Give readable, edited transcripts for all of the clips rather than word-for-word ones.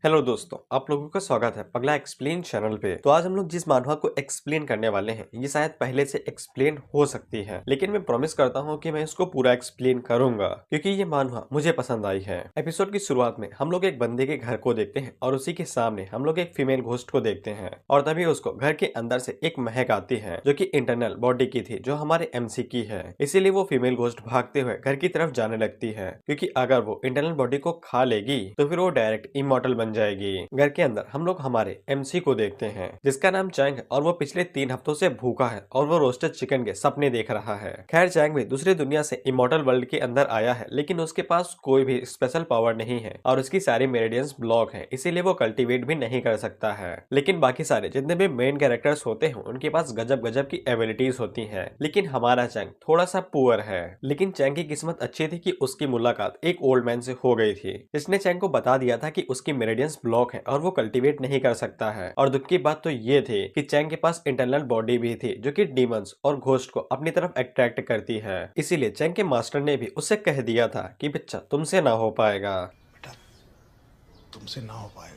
Hello दोस्तों, आप लोगों का स्वागत है पगला एक्सप्लेन चैनल पे। तो आज हम लोग जिस मानवा को एक्सप्लेन करने वाले हैं ये शायद पहले से एक्सप्लेन हो सकती है, लेकिन मैं प्रॉमिस करता हूँ कि मैं इसको पूरा एक्सप्लेन करूंगा क्योंकि ये मानवा मुझे पसंद आई है। एपिसोड की शुरुआत में हम लोग एक बंदे के घर को देखते हैं और उसी के सामने हम लोग एक फीमेल घोस्ट को देखते हैं और तभी उसको घर के अंदर से एक महक आती है जो कि इंटरनल बॉडी की थी, जो हमारे एमसी की है। इसीलिए वो फीमेल घोस्ट भागते हुए घर की तरफ जाने लगती है क्योंकि अगर वो इंटरनल बॉडी को खा लेगी तो फिर वो डायरेक्ट इमॉर्टल बन जाएगी। घर के अंदर हम लोग हमारे एमसी को देखते हैं जिसका नाम चैंग है और वो पिछले 3 हफ्तों से भूखा है और वो रोस्टेड चिकन के सपने देख रहा है। खैर, चैंग भी दूसरी दुनिया से इमॉर्टल वर्ल्ड के अंदर आया है, लेकिन उसके पास कोई भी स्पेशल पावर नहीं है और उसकी सारी मेरिडियंस ब्लॉक है, इसीलिए वो कल्टीवेट भी नहीं कर सकता है। लेकिन बाकी सारे जितने भी मेन कैरेक्टर्स होते हैं उनके पास गजब गजब की एबिलिटीज होती है, लेकिन हमारा चैंग थोड़ा सा पुअर है। लेकिन चैंग की किस्मत अच्छी थी कि उसकी मुलाकात एक ओल्ड मैन से हो गई थी जिसने चैंग को बता दिया था कि उसकी मेरिडियंस ब्लॉक है और वो कल्टीवेट नहीं कर सकता है। और दुख की बात तो ये थी कि चैंग के पास इंटरनल बॉडी भी थी जो कि डीमंस और घोस्ट को अपनी तरफ अट्रैक्ट करती है। इसीलिए चैंग के मास्टर ने भी उससे कह दिया था कि बच्चा तुमसे ना हो पाएगा। बेटा तुमसे ना हो पाएगा।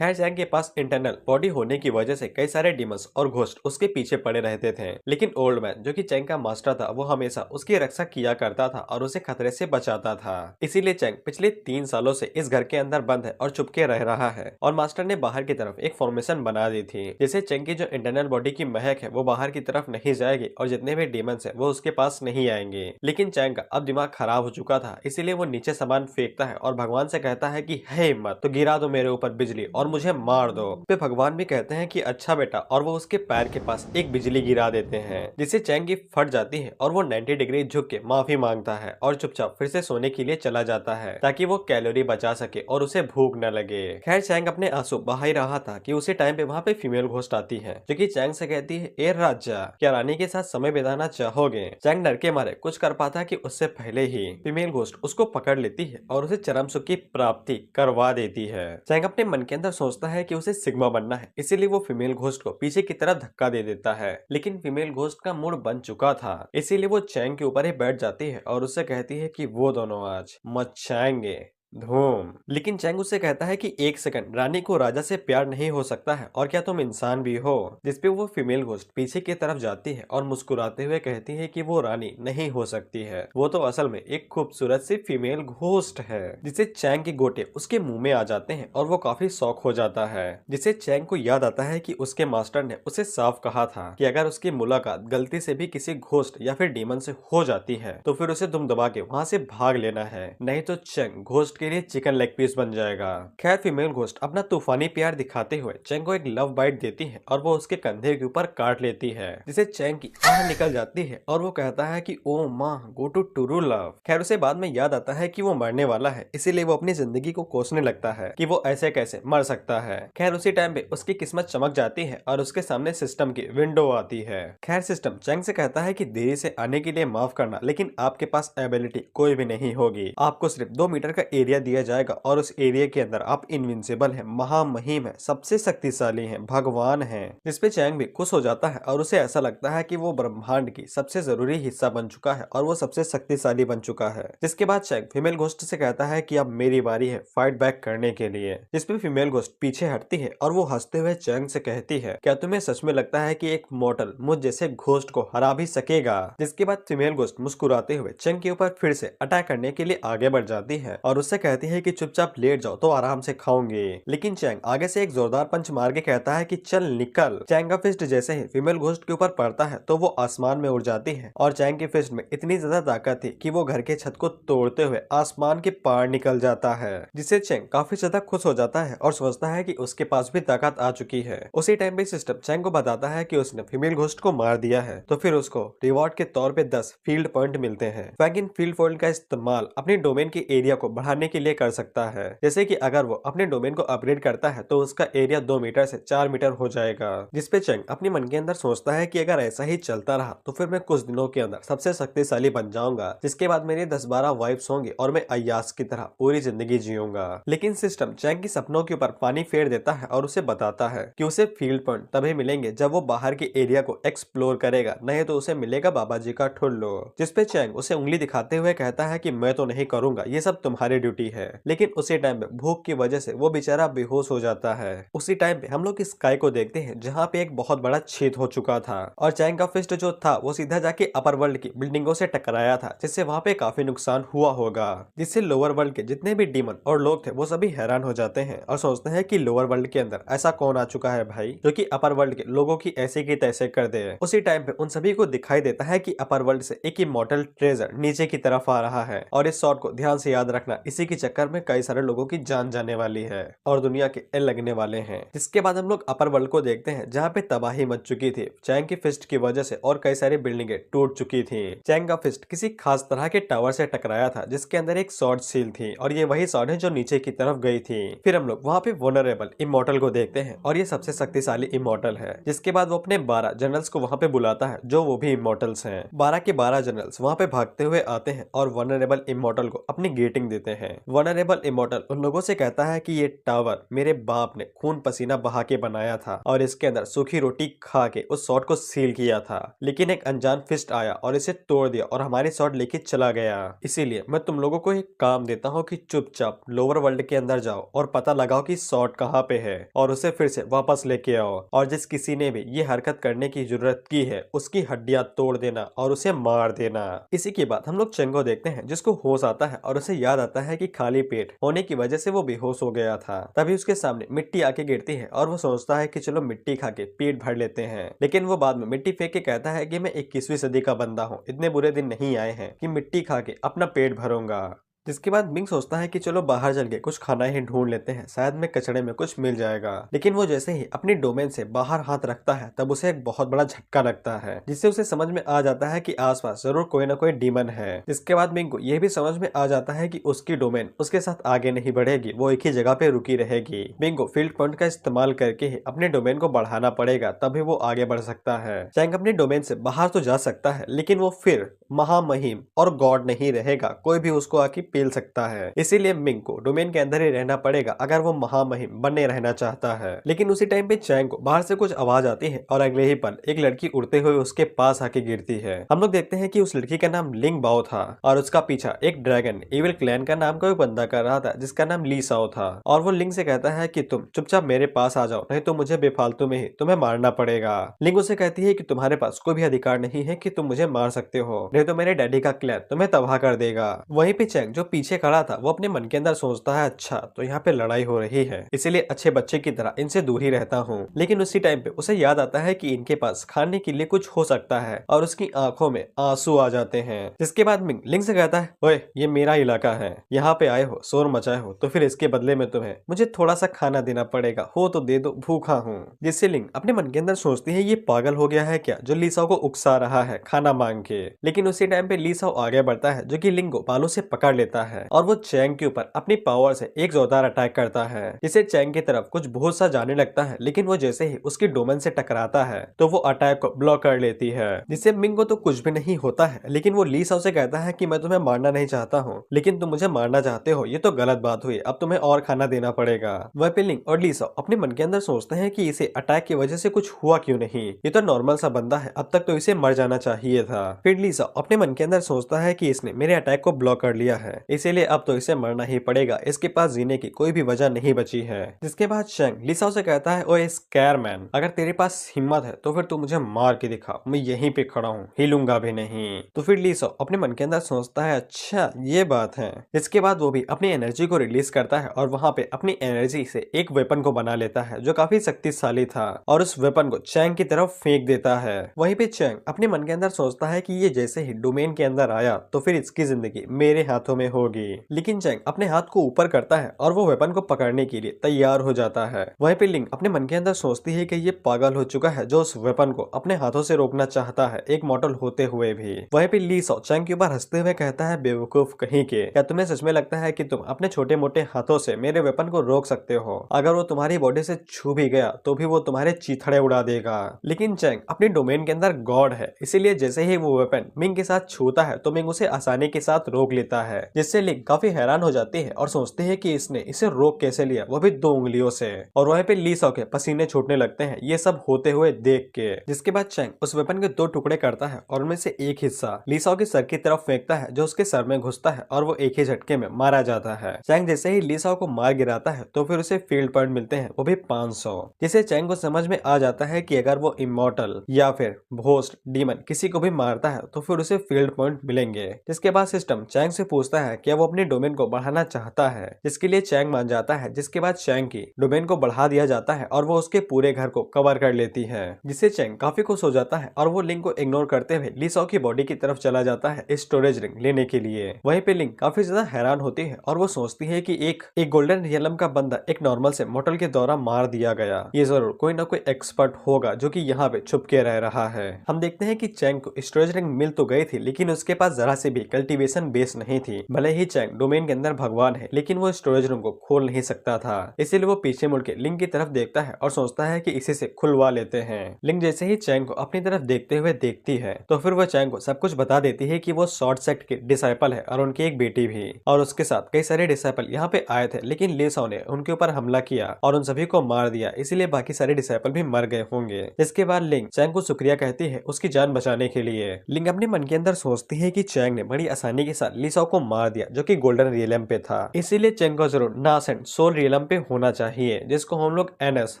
खैर, चैंग के पास इंटरनल बॉडी होने की वजह से कई सारे डीमंस और घोस्ट उसके पीछे पड़े रहते थे, लेकिन ओल्ड मैन जो कि चैंग का मास्टर था वो हमेशा उसकी रक्षा किया करता था और उसे खतरे से बचाता था। इसीलिए चैंग पिछले 3 सालों से इस घर के अंदर बंद है और चुपके रह रहा है और मास्टर ने बाहर की तरफ एक फॉर्मेशन बना दी थी जिससे चैंग की जो इंटरनल बॉडी की महक है वो बाहर की तरफ नहीं जाएगी और जितने भी डीमंस है वो उसके पास नहीं आएंगे। लेकिन चैंग का अब दिमाग खराब हो चुका था, इसीलिए वो नीचे सामान फेंकता है और भगवान से कहता है कि हे हिम्मत तो गिरा दो मेरे ऊपर बिजली और मुझे मार दो। फिर भगवान भी कहते हैं कि अच्छा बेटा, और वो उसके पैर के पास एक बिजली गिरा देते हैं जिससे चैंग की फट जाती है और वो 90 डिग्री झुक के माफी मांगता है और चुपचाप फिर से सोने के लिए चला जाता है ताकि वो कैलोरी बचा सके और उसे भूख न लगे। खैर, चैंग अपने आंसू बहा ही रहा था कि उसी टाइम पे वहाँ पे फीमेल घोस्ट आती है जो कि चैंग से कहती है, ए राजा, क्या रानी के साथ समय बिताना चाहोगे? चैंग डर के मारे कुछ कर पाता कि उससे पहले ही फीमेल घोस्ट उसको पकड़ लेती है और उसे चरम सुख की प्राप्ति करवा देती है। चैंग अपने मन के अंदर सोचता है कि उसे सिग्मा बनना है, इसीलिए वो फीमेल घोस्ट को पीछे की तरफ धक्का दे देता है, लेकिन फीमेल घोस्ट का मूड बन चुका था, इसीलिए वो चैंग के ऊपर ही बैठ जाती है और उससे कहती है कि वो दोनों आज मचाएंगे धूम। लेकिन चैंग उससे कहता है कि एक सेकंड, रानी को राजा से प्यार नहीं हो सकता है और क्या तुम इंसान भी हो? जिसपे वो फीमेल घोस्ट पीछे की तरफ जाती है और मुस्कुराते हुए कहती है कि वो रानी नहीं हो सकती है, वो तो असल में एक खूबसूरत सी फीमेल घोस्ट है। जिससे चैंग के गोटे उसके मुंह में आ जाते हैं और वो काफी शौक हो जाता है। जिससे चैंग को याद आता है कि उसके मास्टर ने उसे साफ कहा था कि अगर उसकी मुलाकात गलती से भी किसी घोस्ट या फिर डीमन से हो जाती है तो फिर उसे दुम दबा के वहाँ से भाग लेना है, नहीं तो चैंग घोस्ट के लिए चिकन लेग पीस बन जाएगा। खैर, फीमेल घोस्ट अपना तूफानी प्यार दिखाते हुए चैंग को एक लव बाइट देती है और वो उसके कंधे के ऊपर काट लेती है जिसे चैंग की आह निकल जाती है और वो कहता है कि ओ माँ, गो टू टूरू लव। खैर, उसे बाद में याद आता है कि वो मरने वाला है, इसीलिए वो अपनी जिंदगी को कोसने लगता है कि वो ऐसे कैसे मर सकता है। खैर, उसी टाइम पे उसकी किस्मत चमक जाती है और उसके सामने सिस्टम की विंडो आती है। खैर, सिस्टम चैंग से कहता है कि देरी से आने के लिए माफ करना, लेकिन आपके पास एबिलिटी कोई भी नहीं होगी। आपको सिर्फ 2 मीटर का एरिया दिया जाएगा और उस एरिया के अंदर आप इनविंसिबल हैं, महामहिम है, सबसे शक्तिशाली हैं, भगवान हैं। जिसपे चैंग भी खुश हो जाता है और उसे ऐसा लगता है कि वो ब्रह्मांड की सबसे जरूरी हिस्सा बन चुका है और वो सबसे शक्तिशाली बन चुका है। जिसके बाद चैंग फीमेल घोस्ट से कहता है कि अब मेरी बारी है फाइट बैक करने के लिए। जिसपे फीमेल घोस्ट पीछे हटती है और वो हंसते हुए चैंग से कहती है, क्या तुम्हें सच में लगता है कि एक मॉर्टल मुझ जैसे घोस्ट को हरा भी सकेगा? जिसके बाद फीमेल घोस्ट मुस्कुराते हुए चैंग के ऊपर फिर से अटैक करने के लिए आगे बढ़ जाती है और उससे कहती है कि चुपचाप लेट जाओ तो आराम से खाऊंगी। लेकिन चैंग आगे से एक जोरदार पंच मार के कहता है कि चल निकल। चैंग का फिस्ट जैसे ही फीमेल घोस्ट के ऊपर पड़ता है तो वो आसमान में उड़ जाती है और चैंग के फिस्ट में इतनी ज्यादा ताकत थी कि वो घर के छत को तोड़ते हुए आसमान के पार निकल जाता है। जिससे चैंग काफी ज्यादा खुश हो जाता है और सोचता है कि उसके पास भी ताकत आ चुकी है। उसी टाइम पे सिस्टम चैंग को बताता है कि उसने फीमेल घोस्ट को मार दिया है, तो फिर उसको रिवॉर्ड के तौर पे 10 फील्ड पॉइंट मिलते हैं। चैंग इन फील्ड पॉइंट का इस्तेमाल अपने डोमेन के एरिया को बढ़ाने के लिए कर सकता है। जैसे कि अगर वो अपने डोमेन को अपग्रेड करता है तो उसका एरिया 2 मीटर से 4 मीटर हो जाएगा। जिसपे चैंग अपने मन के अंदर सोचता है कि अगर ऐसा ही चलता रहा तो फिर मैं कुछ दिनों के अंदर सबसे शक्तिशाली बन जाऊंगा, जिसके बाद मेरे 10-12 वाइफ्स होंगी और मैं अय्यास की तरह पूरी जिंदगी जीऊंगा। लेकिन सिस्टम चैंग की सपनों के ऊपर पानी फेर देता है और उसे बताता है कि उसे फील्ड पॉइंट तभी मिलेंगे जब वो बाहर के एरिया को एक्सप्लोर करेगा, नहीं तो उसे मिलेगा बाबा जी का ठुल्लो। जिसपे चैंग उसे उंगली दिखाते हुए कहता है कि मैं तो नहीं करूंगा, ये सब तुम्हारी ड्यूटी ड्यूटी है। लेकिन उसी टाइम पे भूख की वजह से वो बेचारा बेहोश हो जाता है। उसी टाइम पे हम लोग स्काई को देखते हैं जहाँ पे एक बहुत बड़ा छेद हो चुका था और चैंग का फिस्ट जो था वो सीधा जाके अपर वर्ल्ड की बिल्डिंगों से टकराया था, जिससे वहाँ पे काफी नुकसान हुआ होगा, जिससे लोअर वर्ल्ड के जितने भी डीमन और लोग थे वो सभी हैरान हो जाते हैं और सोचते हैं कि लोअर वर्ल्ड के अंदर ऐसा कौन आ चुका है भाई जो कि अपर वर्ल्ड के लोगों की ऐसे की तैसे कर दे। उसी टाइम पे उन सभी को दिखाई देता है कि अपर वर्ल्ड से एक इमॉर्टल ट्रेजर नीचे की तरफ आ रहा है और इस शॉट को ध्यान से याद रखना, इसी के चक्कर में कई सारे लोगों की जान जाने वाली है और दुनिया के एल लगने वाले हैं। जिसके बाद हम लोग अपर वर्ल्ड को देखते हैं जहाँ पे तबाही मच चुकी थी चैंग की फिस्ट की वजह से और कई सारी बिल्डिंगें टूट चुकी थी। चैंग का फिस्ट किसी खास तरह के टावर से टकराया था जिसके अंदर एक स्वॉर्ड सील थी और ये वही स्वॉर्ड है जो नीचे की तरफ गई थी। फिर हम लोग वहाँ पे वनरेबल इमॉर्टल को देखते हैं और ये सबसे शक्तिशाली इमॉर्टल है। जिसके बाद वो अपने 12 जनरल्स को वहाँ पे बुलाता है जो वो भी इमॉर्टल्स हैं। 12 के 12 जनरल्स वहाँ पे भागते हुए आते हैं और वनरेबल इमॉर्टल को अपनी गेटिंग देते हैं। वनरेबल इमॉर्टल उन लोगों से कहता है कि ये टावर मेरे बाप ने खून पसीना बहा के बनाया था और इसके अंदर सूखी रोटी खा के उस शॉट को सील किया था, लेकिन एक अनजान फिस्ट आया और इसे तोड़ दिया और हमारी शॉट लेके चला गया। इसीलिए मैं तुम लोगों को एक काम देता हूँ कि चुपचाप लोअर वर्ल्ड के अंदर जाओ और पता लगाओ कि शॉट कहाँ पे है और उसे फिर से वापस लेके आओ और जिस किसी ने भी ये हरकत करने की जरूरत की है उसकी हड्डियां तोड़ देना और उसे मार देना। इसी के बाद हम लोग चेंग को देखते हैं जिसको होश आता है और उसे याद आता है कि खाली पेट होने की वजह से वो बेहोश हो गया था। तभी उसके सामने मिट्टी आके गिरती है और वो सोचता है कि चलो मिट्टी खा के पेट भर लेते हैं, लेकिन वो बाद में मिट्टी फेंक के कहता है कि मैं 21वीं सदी का बंदा हूँ, इतने बुरे दिन नहीं आए हैं कि मिट्टी खा के अपना पेट भरूंगा। जिसके बाद मिंग सोचता है कि चलो बाहर चल के कुछ खाना ही ढूंढ लेते हैं, शायद में कचड़े में कुछ मिल जाएगा। लेकिन वो जैसे ही अपनी डोमेन से बाहर हाथ रखता है तब उसे एक बहुत बड़ा झटका लगता है, जिससे उसे समझ में आ जाता है कि आसपास जरूर कोई ना कोई डीमन है। जिसके बाद मिंग को यह भी समझ में आ जाता है कि उसकी डोमेन उसके साथ आगे नहीं बढ़ेगी, वो एक ही जगह पे रुकी रहेगी। मिंग को फील्ड पॉइंट का इस्तेमाल करके ही अपने डोमेन को बढ़ाना पड़ेगा, तभी वो आगे बढ़ सकता है। चैंग अपने डोमेन से बाहर तो जा सकता है लेकिन वो फिर महामहिम और गॉड नहीं रहेगा, कोई भी उसको आके पेल सकता है। इसीलिए मिंग को डोमेन के अंदर ही रहना पड़ेगा अगर वो महामहिम बने रहना चाहता है। लेकिन उसी टाइम पे चैंग को बाहर से कुछ आवाज आती है और अगले ही पल एक लड़की उड़ते हुए उसके पास आके गिरती है। हम लोग देखते हैं कि उस लड़की का नाम लिंग बाओ था और उसका पीछा एक ड्रैगन एविल क्लैन का नाम का एक बंदा कर रहा था जिसका नाम ली साओ था। और वो लिंग से कहता है कि तुम चुपचाप मेरे पास आ जाओ, नहीं तो मुझे बेफालतू में ही तुम्हें मारना पड़ेगा। लिंग उसे कहती है कि तुम्हारे पास कोई भी अधिकार नहीं है कि तुम मुझे मार सकते हो, नहीं तो मेरे डैडी का क्लैन तुम्हें तबाह कर देगा। वहीं पे चैंग जो पीछे खड़ा था वो अपने मन के अंदर सोचता है अच्छा तो यहाँ पे लड़ाई हो रही है, इसीलिए अच्छे बच्चे की तरह इनसे दूर ही रहता हूँ। लेकिन उसी टाइम पे उसे याद आता है कि इनके पास खाने के लिए कुछ हो सकता है और उसकी आंखों में आंसू आ जाते हैं। जिसके बाद मिंग लिंग से कहता है ओए ये मेरा इलाका है, यहाँ पे आए हो शोर मचाए हो तो फिर इसके बदले में तुम्हें मुझे थोड़ा सा खाना देना पड़ेगा, हो तो दे दो, भूखा हूँ। जिससे लिंग अपने मन के अंदर सोचती है ये पागल हो गया है क्या जो लीसाओ को उकसा रहा है खाना मांग के। लेकिन उसी टाइम पे लीसाओ आगे बढ़ता है जो कि लिंग को बालों से पकड़ लेता है और वो चैंग के ऊपर अपनी पावर से एक जोरदार अटैक करता है, जिससे चैंग की तरफ कुछ बहुत सा जाने लगता है। लेकिन वो जैसे ही उसकी डोमेन से टकराता है तो वो अटैक को ब्लॉक कर लेती है, जिससे मिंग को तो कुछ भी नहीं होता है। लेकिन वो ली साओ से कहता है कि मैं तुम्हें मारना नहीं चाहता हूँ, लेकिन तुम मुझे मारना चाहते हो, ये तो गलत बात हुई, अब तुम्हें और खाना देना पड़ेगा। वह पे लिंग और ली साओ अपने मन के अंदर सोचते हैं कि इसे अटैक की वजह से कुछ हुआ क्यों नहीं, ये तो नॉर्मल सा बंदा है, अब तक तो इसे मर जाना चाहिए था। फिर ली साओ अपने मन के अंदर सोचता है कि इसने मेरे अटैक को ब्लॉक कर लिया है, इसीलिए अब तो इसे मरना ही पड़ेगा, इसके पास जीने की कोई भी वजह नहीं बची है। जिसके बाद चैंग ली साओ से कहता है ओए स्कैर मैन, अगर तेरे पास हिम्मत है तो फिर तू मुझे मार के दिखा, मैं यहीं पे खड़ा हूँ, हिलूंगा भी नहीं। तो फिर ली साओ अपने मन के अंदर सोचता है अच्छा ये बात है। इसके बाद वो भी अपनी एनर्जी को रिलीज करता है और वहां पे अपनी एनर्जी से एक वेपन को बना लेता है जो काफी शक्तिशाली था और उस वेपन को चैंग की तरफ फेंक देता है। वहीं पे चैंग अपने मन के अंदर सोचता है कि ये जैसे ही डोमेन के अंदर आया तो फिर इसकी जिंदगी मेरे हाथों में होगी। लेकिन चैंग अपने हाथ को ऊपर करता है और वो वेपन को पकड़ने के लिए तैयार हो जाता है। वहीं पे लिंग अपने मन के अंदर सोचती है कि ये पागल हो चुका है जो उस वेपन को अपने हाथों से रोकना चाहता है एक मॉडल होते हुए भी। वहीं पे ली साओ चैंग के ऊपर हंसते हुए कहता है बेवकूफ कहीं के, क्या तुम्हें सच में लगता है कि तुम अपने छोटे मोटे हाथों से मेरे वेपन को रोक सकते हो? अगर वो तुम्हारी बॉडी से छू भी गया तो भी वो तुम्हारे चीथड़े उड़ा देगा। लेकिन चैंग अपनी डोमेन के अंदर गॉड है, इसीलिए जैसे ही वो वेपन मिंग के साथ छूता है तो मिंग उसे आसानी के साथ रोक लेता है, जिससे लिंग काफी हैरान हो जाती है और सोचती है कि इसने इसे रोक कैसे लिया, वो भी 2 उंगलियों से। और वहीं पे ली साओ के पसीने छूटने लगते हैं ये सब होते हुए देख के। जिसके बाद चैंग उस वेपन के 2 टुकड़े करता है और उनमें से एक हिस्सा ली साओ के सर की तरफ फेंकता है, जो उसके सर में घुसता है और वो एक ही झटके में मारा जाता है। चैंग जैसे ही ली साओ को मार गिराता है तो फिर उसे फील्ड पॉइंट मिलते हैं, वो भी 500। जिसे चैंग को समझ में आ जाता है कि अगर वो इमॉर्टल या फिर घोस्ट डीमन किसी को भी मारता है तो फिर उसे फील्ड पॉइंट मिलेंगे। जिसके बाद सिस्टम चैंग से पूछता है कि वो अपने डोमेन को बढ़ाना चाहता है, जिसके लिए चैंग मान जाता है। जिसके बाद चैंग की डोमेन को बढ़ा दिया जाता है और वो उसके पूरे घर को कवर कर लेती है, जिससे चैंग काफी खुश हो जाता है और वो लिंग को इग्नोर करते हुए ली साओ की बॉडी की तरफ चला जाता है स्टोरेज रिंग लेने के लिए। वहीं पे लिंग काफी ज्यादा हैरान होती है और वो सोचती है कि एक गोल्डन रियलम का बंदा एक नॉर्मल से मोटल के द्वारा मार दिया गया, ये जरूर कोई ना कोई एक्सपर्ट होगा जो कि यहाँ पे छुप के रह रहा है। हम देखते हैं कि चैंग को स्टोरेज रिंग मिल तो गई थी, लेकिन उसके पास जरा से भी कल्टीवेशन बेस नहीं थी। भले ही चैंग डोमेन के अंदर भगवान है, लेकिन वो स्टोरेज रूम को खोल नहीं सकता था। इसीलिए वो पीछे मुड़ के लिंग की तरफ देखता है और सोचता है कि इसी से खुलवा लेते हैं। लिंग जैसे ही चैंग को अपनी तरफ देखते हुए देखती है तो फिर वो चैंग को सब कुछ बता देती है कि वो शॉर्ट सेक्ट के डिसाइपल है और उनकी एक बेटी भी, और उसके साथ कई सारे डिसाइपल यहाँ पे आए थे, लेकिन ली साओ ने उनके ऊपर हमला किया और उन सभी को मार दिया, इसीलिए बाकी सारे डिसाइपल भी मर गए होंगे। इसके बाद लिंग चैंग को शुक्रिया कहती है उसकी जान बचाने के लिए। लिंग अपने मन के अंदर सोचती है कि चैंग ने बड़ी आसानी के साथ ली साओ को मार दिया, जो कि गोल्डन रियलम पे था, इसीलिए चैंग को जरूर नासेंट सोल रियलम पे होना चाहिए, जिसको हम लोग एनएस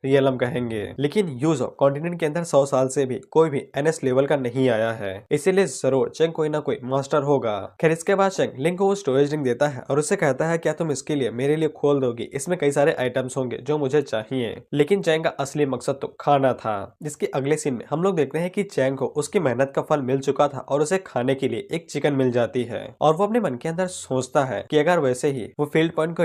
रियलम कहेंगे। लेकिन यूजो कॉन्टिनेंट के अंदर 100 साल से भी कोई भी एनएस लेवल का नहीं आया है, इसीलिए जरूर चैंग कोई ना कोई मास्टर होगा। खैर इसके बाद चैंग लिंग को वो स्टोरेज रिंग देता है और उससे कहता है क्या तुम इसके लिए मेरे लिए खोल दोगी, इसमें कई सारे आइटम्स होंगे जो मुझे चाहिए। लेकिन चैंग का असली मकसद तो खाना था। जिसके अगले सीन में हम लोग देखते हैं कि चैंग को उसकी मेहनत का फल मिल चुका था और उसे खाने के लिए एक चिकन मिल जाती है, और वो अपने मन के अंदर सोचता है कि अगर वैसे ही वो फील्ड पॉइंट को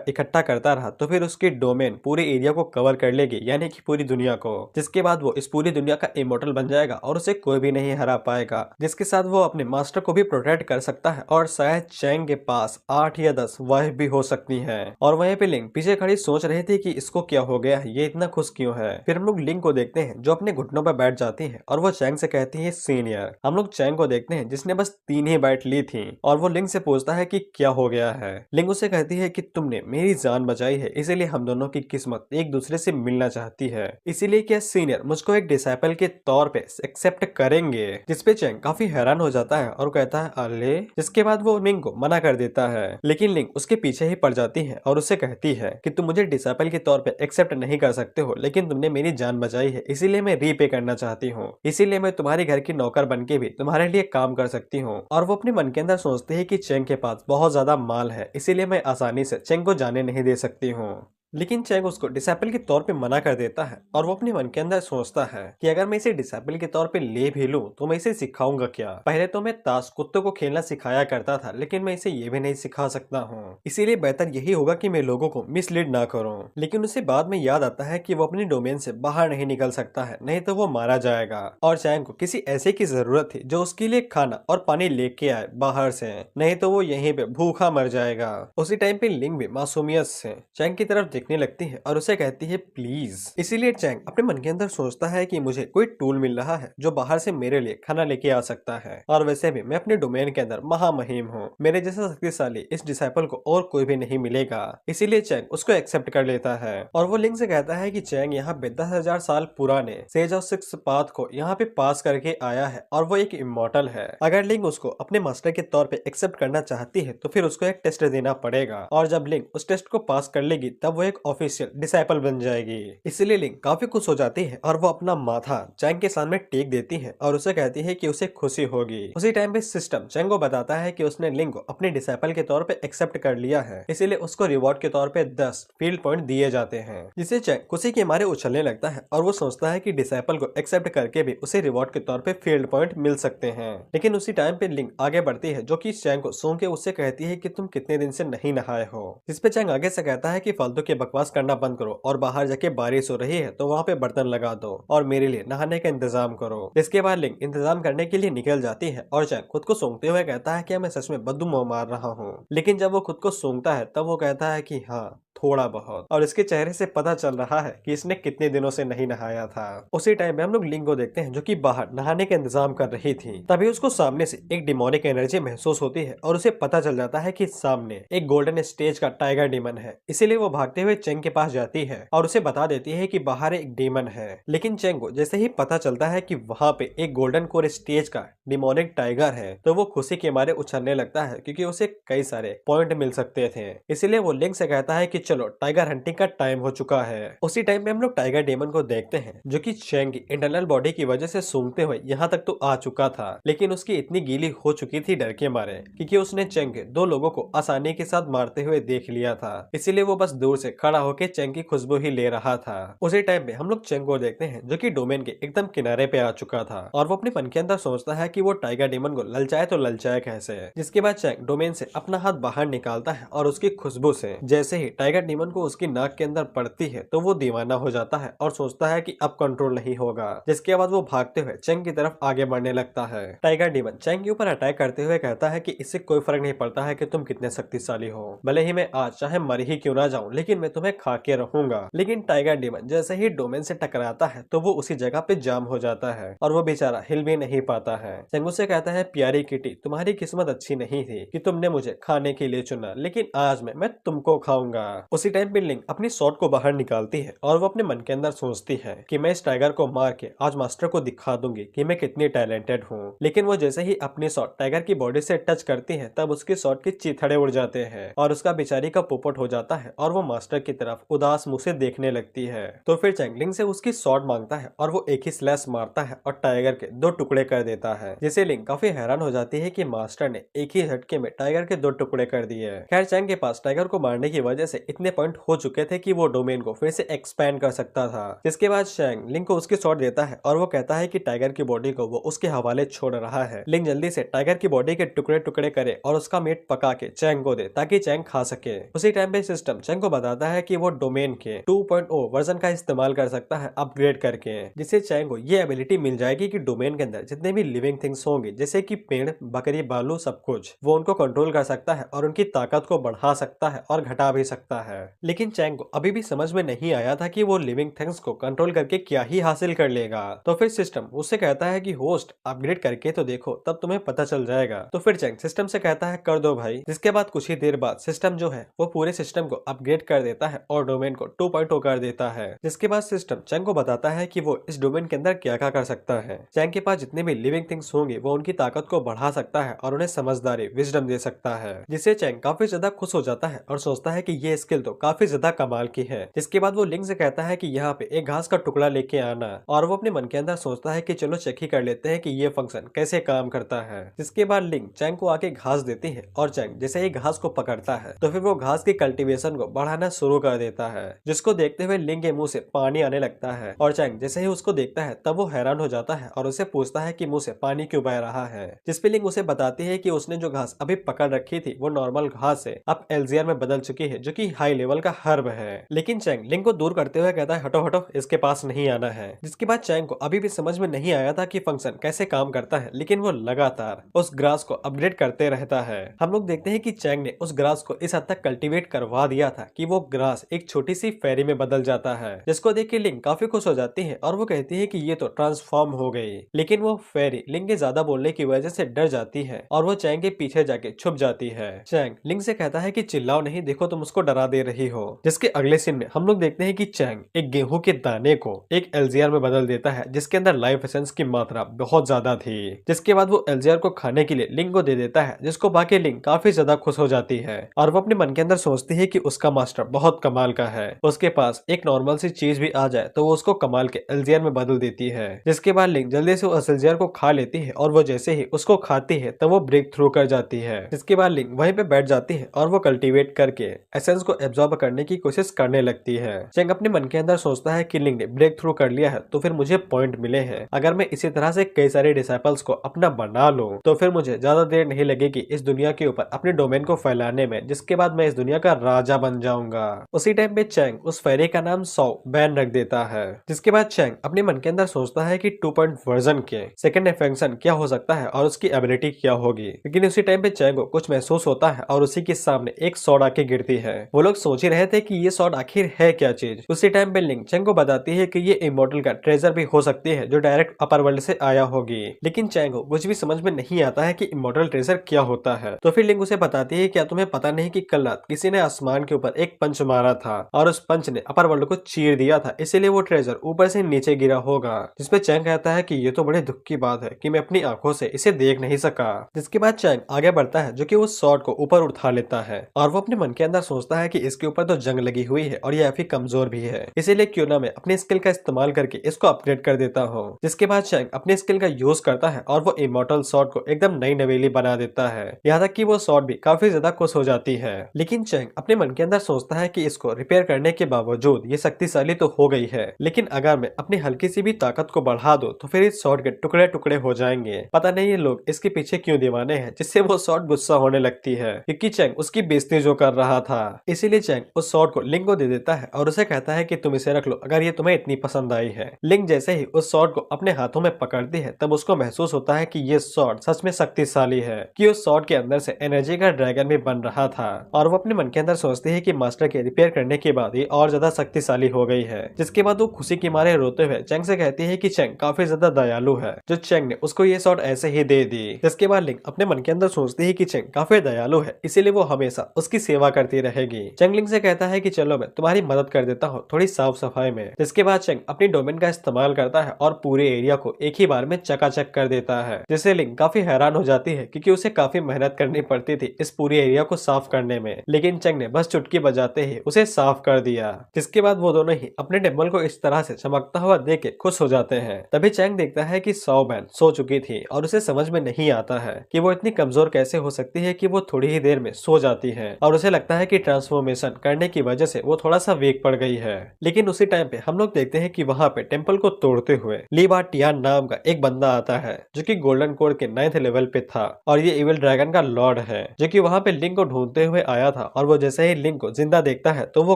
इकट्ठा करता रहा तो फिर उसकी डोमेन पूरे एरिया को कवर कर लेगी, यानी कि पूरी दुनिया को। जिसके बाद वो इस पूरी दुनिया का इमोर्टल बन जाएगा और उसे कोई भी नहीं हरा पाएगा, जिसके साथ वो अपने मास्टर को भी प्रोटेक्ट कर सकता है, और शायद चैंग के पास 8 या 10 वाइफ भी हो सकती है। और वहीं पे लिंग पीछे खड़ी सोच रही थी कि इसको क्या हो गया, ये इतना खुश क्यों है। फिर हम लोग लिंग को देखते हैं जो अपने घुटनों पर बैठ जाती है और वो चैंग से कहती है सीनियर। हम लोग चैंग को देखते हैं जिसने बस 3 ही बाइट ली थी, और वो लिंग से पूछता है कि क्या हो गया है। लिंग उसे कहती है कि तुमने मेरी जान बचाई है, इसीलिए हम दोनों की किस्मत एक दूसरे से मिलना चाहती है, इसीलिए क्या सीनियर मुझको एक डिसाइपल के तौर पे एक्सेप्ट करेंगे। जिसपे चैंग काफी हैरान हो जाता है और कहता है अरे। जिसके बाद वो लिंग को मना कर देता है, लेकिन लिंग उसके पीछे ही पड़ जाती है और उससे कहती है कि तुम मुझे डिसाइपल के तौर पे एक्सेप्ट नहीं कर सकते हो, लेकिन तुमने मेरी जान बचाई है, इसीलिए मैं रीपे करना चाहती हूँ, इसीलिए मैं तुम्हारे घर की नौकर बन के भी तुम्हारे लिए काम कर सकती हूँ। और वो अपने मन के अंदर सोचते है कि चैंग के पास बहुत ज्यादा माल है, इसीलिए मैं आसानी से चैंग को जाने नहीं दे सकती हूँ। लेकिन चैंग उसको डिसाइपल के तौर पे मना कर देता है, और वो अपने मन के अंदर सोचता है कि अगर मैं इसे डिसाइपल के तौर पे ले भी लूं तो मैं इसे सिखाऊंगा क्या। पहले तो मैं ताश कुत्तों को खेलना सिखाया करता था, लेकिन मैं इसे ये भी नहीं सिखा सकता हूँ, इसीलिए बेहतर यही होगा कि मैं लोगों को मिसलीड ना करूँ। लेकिन उसे बाद में याद आता है कि वो अपनी डोमेन से बाहर नहीं निकल सकता है, नहीं तो वो मारा जाएगा। और चैंग को किसी ऐसे की जरूरत थी जो उसके लिए खाना और पानी लेके आए बाहर से, नहीं तो वो यहीं पे भूखा मर जाएगा। उसी टाइम पे लिंग भी मासूमियत से चैंग की तरफ देखने लगती है और उसे कहती है प्लीज। इसीलिए चैंग अपने मन के अंदर सोचता है कि मुझे कोई टूल मिल रहा है जो बाहर से मेरे लिए खाना लेके आ सकता है, और वैसे भी मैं अपने डोमेन के अंदर महामहिम हूँ, मेरे जैसा शक्तिशाली इस डिसाइपल को और कोई भी नहीं मिलेगा। इसीलिए चैंग उसको एक्सेप्ट कर लेता है, और वो लिंग से कहता है कि चैंग यहाँ पे 10,000 साल पुराने सेज ऑफ सिक्स पाथ को यहाँ पे पास करके आया है और वो एक इमॉर्टल है। अगर लिंग उसको अपने मास्टर के तौर पे एक्सेप्ट करना चाहती है तो फिर उसको एक टेस्ट देना पड़ेगा, और जब लिंग उस टेस्ट को पास कर लेगी तब वो एक ऑफिशियल डिसाइपल बन जाएगी। इसलिए लिंग काफी खुश हो जाती है और वो अपना माथा चैंग के सामने टेक देती है और उसे कहती है कि उसे खुशी होगी। उसी टाइम पे सिस्टम चैंग को बताता है कि उसने लिंग को अपने डिसाइपल के तौर पे एक्सेप्ट कर लिया है, इसीलिए उसको रिवॉर्ड के तौर पे 10 फील्ड पॉइंट दिए जाते हैं, जिसे चैंग खुशी के मारे उछलने लगता है और वो सोचता है कि डिसाइपल को एक्सेप्ट करके भी उसे रिवॉर्ड के तौर पे फील्ड पॉइंट मिल सकते हैं। लेकिन उसी टाइम पे लिंग आगे बढ़ती है, जो कि चैंग को सूंघ के उससे कहती है कि तुम कितने दिन से नहीं नहाए हो। जिसपे चैंग आगे से कहता है कि फालतू के बकवास करना बंद करो और बाहर जाके बारिश हो रही है तो वहाँ पे बर्तन लगा दो और मेरे लिए नहाने का इंतजाम करो। जिसके बाद लिंग इंतजाम करने के लिए निकल जाती है और चैंग खुद को सूंघते हुए कहता है कि मैं सच में बदबू मार रहा हूँ। लेकिन जब वो खुद को सूंघता है तब वो कहता है कि हाँ थोड़ा बहुत, और इसके चेहरे से पता चल रहा है कि इसने कितने दिनों से नहीं नहाया था। उसी टाइम में हम लोग लिंग को देखते हैं जो कि बाहर नहाने का इंतजाम कर रही थी। तभी उसको सामने से एक डिमोनिक एनर्जी महसूस होती है और उसे पता चल जाता है कि सामने एक गोल्डन स्टेज का टाइगर डीमन है। इसीलिए वो भागते हुए चेंग के पास जाती है और उसे बता देती है कि बाहर एक डीमन है। लेकिन चेंग को जैसे ही पता चलता है कि वहां पे एक गोल्डन कोर स्टेज का डिमोनिक टाइगर है तो वो खुशी के मारे उछलने लगता है, क्योंकि उसे कई सारे पॉइंट मिल सकते थे। इसीलिए वो लिंग से कहता है कि चलो टाइगर हंटिंग का टाइम हो चुका है। उसी टाइम में हम लोग टाइगर डेमन को देखते हैं जो कि चेंग की इंटरनल बॉडी की वजह से सूंघते हुए यहाँ तक तो आ चुका था, लेकिन उसकी इतनी गीली हो चुकी थी डर के मारे, क्योंकि उसने चेंग के 2 लोगों को आसानी के साथ मारते हुए देख लिया था। इसीलिए वो बस दूर से खड़ा होकर चेंग की खुशबू ही ले रहा था। उसी टाइम में हम लोग चेंग को देखते हैं जो कि डोमेन के एकदम किनारे पे आ चुका था और वो अपने मन के अंदर सोचता है कि वो टाइगर डेमन को ललचाए तो ललचाए कैसे। जिसके बाद चेंग डोमेन से अपना हाथ बाहर निकालता है और उसकी खुशबू से जैसे ही टाइगर डेमन को उसकी नाक के अंदर पड़ती है तो वो दीवाना हो जाता है और सोचता है कि अब कंट्रोल नहीं होगा। जिसके बाद वो भागते हुए चेंग की तरफ आगे बढ़ने लगता है। टाइगर डेमन चेंग के ऊपर अटैक करते हुए कहता है कि इससे कोई फर्क नहीं पड़ता है कि तुम कितने शक्तिशाली हो, भले ही मैं आज चाहे मर ही क्यों ना जाऊं लेकिन मैं तुम्हें खा के रहूंगा। लेकिन टाइगर डेमन जैसे ही डोमेन से टकराता है तो वो उसी जगह पे जाम हो जाता है और वो बेचारा हिल भी नहीं पाता है। चेंग उससे कहता है, प्यारी किटी तुम्हारी किस्मत अच्छी नहीं थी कि तुमने मुझे खाने के लिए चुना, लेकिन आज मैं तुमको खाऊंगा। उसी टाइम पे लिंग अपनी शॉट को बाहर निकालती है और वो अपने मन के अंदर सोचती है कि मैं इस टाइगर को मार के आज मास्टर को दिखा दूंगी कि मैं कितनी टैलेंटेड हूँ। लेकिन वो जैसे ही अपनी शॉट टाइगर की बॉडी से टच करती है तब उसकी शॉट के चिथड़े उड़ जाते हैं और उसका बेचारी का पोपट हो जाता है और वो मास्टर की तरफ उदास मुंह से देखने लगती है। तो फिर चेंग लिंग से उसकी शॉट मांगता है और वो एक ही स्लैश मारता है और टाइगर के 2 टुकड़े कर देता है, जिसे लिंग काफी हैरान हो जाती है कि मास्टर ने एक ही झटके में टाइगर के 2 टुकड़े कर दिए। खैर चेंग के पास टाइगर को मारने की वजह से इतने पॉइंट हो चुके थे कि वो डोमेन को फिर से एक्सपैंड कर सकता था। जिसके बाद चेंग लिंग को उसकी शॉट देता है और वो कहता है कि टाइगर की बॉडी को वो उसके हवाले छोड़ रहा है। लिंग जल्दी से टाइगर की बॉडी के टुकड़े टुकड़े करे और उसका मीट पका के चेंग को दे ताकि चेंग खा सके। उसी टाइम पे सिस्टम चेंग को बताता है कि वो डोमेन के 2.0 वर्जन का इस्तेमाल कर सकता है अपग्रेड करके, जिससे चेंग को ये एबिलिटी मिल जाएगी कि डोमेन के अंदर जितने भी लिविंग थिंग्स होंगे जैसे कि पेड़ बकरी बालू सब कुछ, वो उनको कंट्रोल कर सकता है और उनकी ताकत को बढ़ा सकता है और घटा भी सकता है। लेकिन चेंग को अभी भी समझ में नहीं आया था कि वो लिविंग थिंग्स को कंट्रोल करके क्या ही हासिल कर लेगा। तो फिर सिस्टम उससे कहता है कि होस्ट अपग्रेड करके तो देखो तब तुम्हें पता चल जाएगा। तो फिर चेंग सिस्टम से कहता है कर दो भाई। जिसके बाद कुछ ही देर बाद सिस्टम जो है वो पूरे सिस्टम को अपग्रेड कर देता है और डोमेन को 2.0 कर देता है। जिसके बाद सिस्टम चेंग को बताता है कि वो इस डोमेन के अंदर क्या क्या कर सकता है। चेंग के पास जितने भी लिविंग थिंग्स होंगे वो उनकी ताकत को बढ़ा सकता है और उन्हें समझदारी विजडम दे सकता है, जिससे चेंग काफी ज्यादा खुश हो जाता है और सोचता है कि ये स्किल तो काफी ज्यादा कमाल की है। जिसके बाद वो लिंग से कहता है कि यहाँ पे एक घास का टुकड़ा लेके आना, और वो अपने मन के अंदर सोचता है कि चलो चेक ही कर लेते हैं कि ये फंक्शन कैसे काम करता है। जिसके बाद लिंग चेंग को आके घास देती है और चेंग जैसे ही घास को पकड़ता है तो फिर वो घास की कल्टीवेशन को बढ़ाना शुरू कर देता है, जिसको देखते हुए लिंग के मुंह से पानी आने लगता है और चेंग जैसे ही उसको देखता है तब वो हैरान हो जाता है और उसे पूछता है कि मुंह से पानी क्यों बह रहा है। जिसपे लिंग उसे बताती है कि उसने जो घास अभी पकड़ रखी थी वो नॉर्मल घास से अब एल्जियर में बदल चुकी है जो कि हाई लेवल का हर्ब है। लेकिन चेंग लिंग को दूर करते हुए कहता है हटो हटो इसके पास नहीं आना है। जिसके बाद चेंग को अभी भी समझ में नहीं आया था कि फंक्शन कैसे काम करता है, लेकिन वो लगातार उस ग्रास को अपग्रेड करते रहता है। हम लोग देखते हैं कि चेंग ने उस ग्रास को इस हद तक कल्टीवेट करवा दिया था कि वो ग्रास एक छोटी सी फेरी में बदल जाता है, जिसको देख के लिंग काफी खुश हो जाती है और वो कहती है कि ये तो ट्रांसफॉर्म हो गई। लेकिन वो फेरी लिंग के ज्यादा बोलने की वजह से डर जाती है और वो चेंग के पीछे जाके छुप जाती है। चेंग लिंग से कहता है कि चिल्लाओ नहीं, देखो तुम उसको डरा दे रही हो। जिसके अगले सीन में हम लोग देखते हैं कि चेंग एक गेहूं के दाने को एक एल्जियर में बदल देता है जिसके अंदर लाइफ एसेंस की मात्रा बहुत ज्यादा थी। जिसके बाद वो एल्जियर को खाने के लिए लिंग को दे देता है, जिसको बाकी लिंग काफी ज्यादा खुश हो जाती है और वो अपने मन के अंदर सोचती है कि उसका मास्टर बहुत कमाल का है, उसके पास एक नॉर्मल सी चीज भी आ जाए तो वो उसको कमाल के एल्जियर में बदल देती है। जिसके बाद लिंग जल्दी से उस एल्जियर को खा लेती है और वो जैसे ही उसको खाती है तो वो ब्रेक थ्रू कर जाती है। जिसके बाद लिंग वहीं पे बैठ जाती है और वो कल्टीवेट करके एसेंस को एब्जॉर्ब करने की कोशिश करने लगती है। चेंग अपने मन के अंदर सोचता है कि लिंग ने ब्रेक थ्रू कर लिया है तो फिर मुझे पॉइंट मिले हैं, अगर मैं इसी तरह से कई सारे डिसाइपल्स को अपना बना लूं तो फिर मुझे ज्यादा देर नहीं लगेगी इस दुनिया के ऊपर अपने डोमेन को फैलाने में, जिसके बाद मैं इस दुनिया का राजा बन जाऊंगा। उसी टाइम पे चेंग उस फेरी का नाम सौ बैन रख देता है। जिसके बाद चेंग अपने मन के अंदर सोचता है कि 2 वर्जन के सेकंड फंक्शन क्या हो सकता है और उसकी एबिलिटी क्या होगी। लेकिन उसी टाइम पे चेंग को कुछ महसूस होता है और उसी के सामने एक सॉर्ड आके गिरती है। वो लोग सोच ही रहे थे कि ये स्वॉर्ड आखिर है क्या चीज। उसी टाइम पे लिंग चैंग को बताती है कि ये इमॉर्टल का ट्रेजर भी हो सकती है जो डायरेक्ट अपर वर्ल्ड से आया होगी, लेकिन चैंग को कुछ भी समझ में नहीं आता है कि इमॉर्टल ट्रेजर क्या होता है। तो फिर लिंग उसे बताती है क्या तुम्हें पता नहीं कि कल रात किसी ने आसमान के ऊपर एक पंच मारा था और उस पंच ने अपर वर्ल्ड को चीर दिया था, इसीलिए वो ट्रेजर ऊपर से नीचे गिरा होगा। जिसपे चैंग कहता है कि ये तो बड़े दुख की बात है कि मैं अपनी आंखों से इसे देख नहीं सका। जिसके बाद चैंग आगे बढ़ता है जो कि उस स्वॉर्ड को ऊपर उठा लेता है और वो अपने मन के अंदर सोचता है कि इसके ऊपर तो जंग लगी हुई है और ये काफी कमजोर भी है, इसीलिए क्यों ना मैं अपनी स्किल का इस्तेमाल करके इसको अपग्रेड कर देता हूँ। जिसके बाद चैंग अपनी स्किल का यूज करता है और वो इमॉर्टल स्वॉर्ड को एकदम नई नवेली बना देता है, यहाँ तक कि वो स्वॉर्ड भी काफी ज्यादा खुश हो जाती है। लेकिन चैंग अपने मन के अंदर सोचता है कि इसको रिपेयर करने के बावजूद ये शक्तिशाली तो हो गई है, लेकिन अगर मैं अपनी हल्की सी भी ताकत को बढ़ा दूं तो फिर इस स्वॉर्ड के टुकड़े टुकड़े हो जाएंगे। पता नहीं ये लोग इसके पीछे क्यों दीवाने हैं, जिससे वो स्वॉर्ड गुस्सा होने लगती है क्योंकि चैंग उसकी बेइज्जती जो कर रहा था। इसीलिए चैंग उस स्वॉर्ड को लिंग को दे देता है और उसे कहता है कि तुम इसे रख लो अगर ये तुम्हें इतनी पसंद आई है। लिंग जैसे ही उस स्वॉर्ड को अपने हाथों में पकड़ती है तब उसको महसूस होता है कि ये स्वॉर्ड सच में शक्तिशाली है, कि उस स्वॉर्ड के अंदर से एनर्जी का ड्रैगन भी बन रहा था और वो अपने मन के अंदर सोचती है कि मास्टर के रिपेयर करने के बाद ये और ज्यादा शक्तिशाली हो गई है। जिसके बाद वो खुशी के मारे रोते हुए चैंग से कहती है कि चैंग काफी ज्यादा दयालु है जो चैंग ने उसको ये स्वॉर्ड ऐसे ही दे दी। जिसके बाद लिंग अपने मन के अंदर सोचती है कि चैंग काफी दयालु है, इसीलिए वो हमेशा उसकी सेवा करती रहेगी। चैंग लिंग से कहता है कि चलो मैं तुम्हारी मदद कर देता हूँ थोड़ी साफ सफाई में। जिसके बाद चैंग अपनी डोमेन का इस्तेमाल करता है और पूरे एरिया को एक ही बार में चकाचक कर देता है, जिससे लिंग काफी हैरान हो जाती है क्योंकि उसे काफी मेहनत करनी पड़ती थी इस पूरे एरिया को साफ करने में, लेकिन चैंग ने बस चुटकी बजाते ही उसे साफ कर दिया। जिसके बाद वो दोनों ही अपने टेम्पल को इस तरह से चमकता हुआ देख के खुश हो जाते हैं। तभी चैंग देखता है कि सौ बैन सो चुकी थी और उसे समझ में नहीं आता है कि वो इतनी कमजोर कैसे हो सकती है कि वो थोड़ी ही देर में सो जाती है और उसे लगता है कि ट्रांसफॉर्मेशन करने की वजह से वो थोड़ा सा वीक पड़ गई है। लेकिन उसी टाइम पे हम लोग देखते हैं कि वहाँ पे टेम्पल को तोड़ते हुए ली बा टियान नाम का एक बंदा आता है जो कि गोल्डन कोड के 9th लेवल पे था और ये इविल ड्रैगन का लॉर्ड है जो कि वहाँ पे लिंग को ढूंढते हुए आया था और वो जैसे ही लिंग को जिंदा देखता है तो वो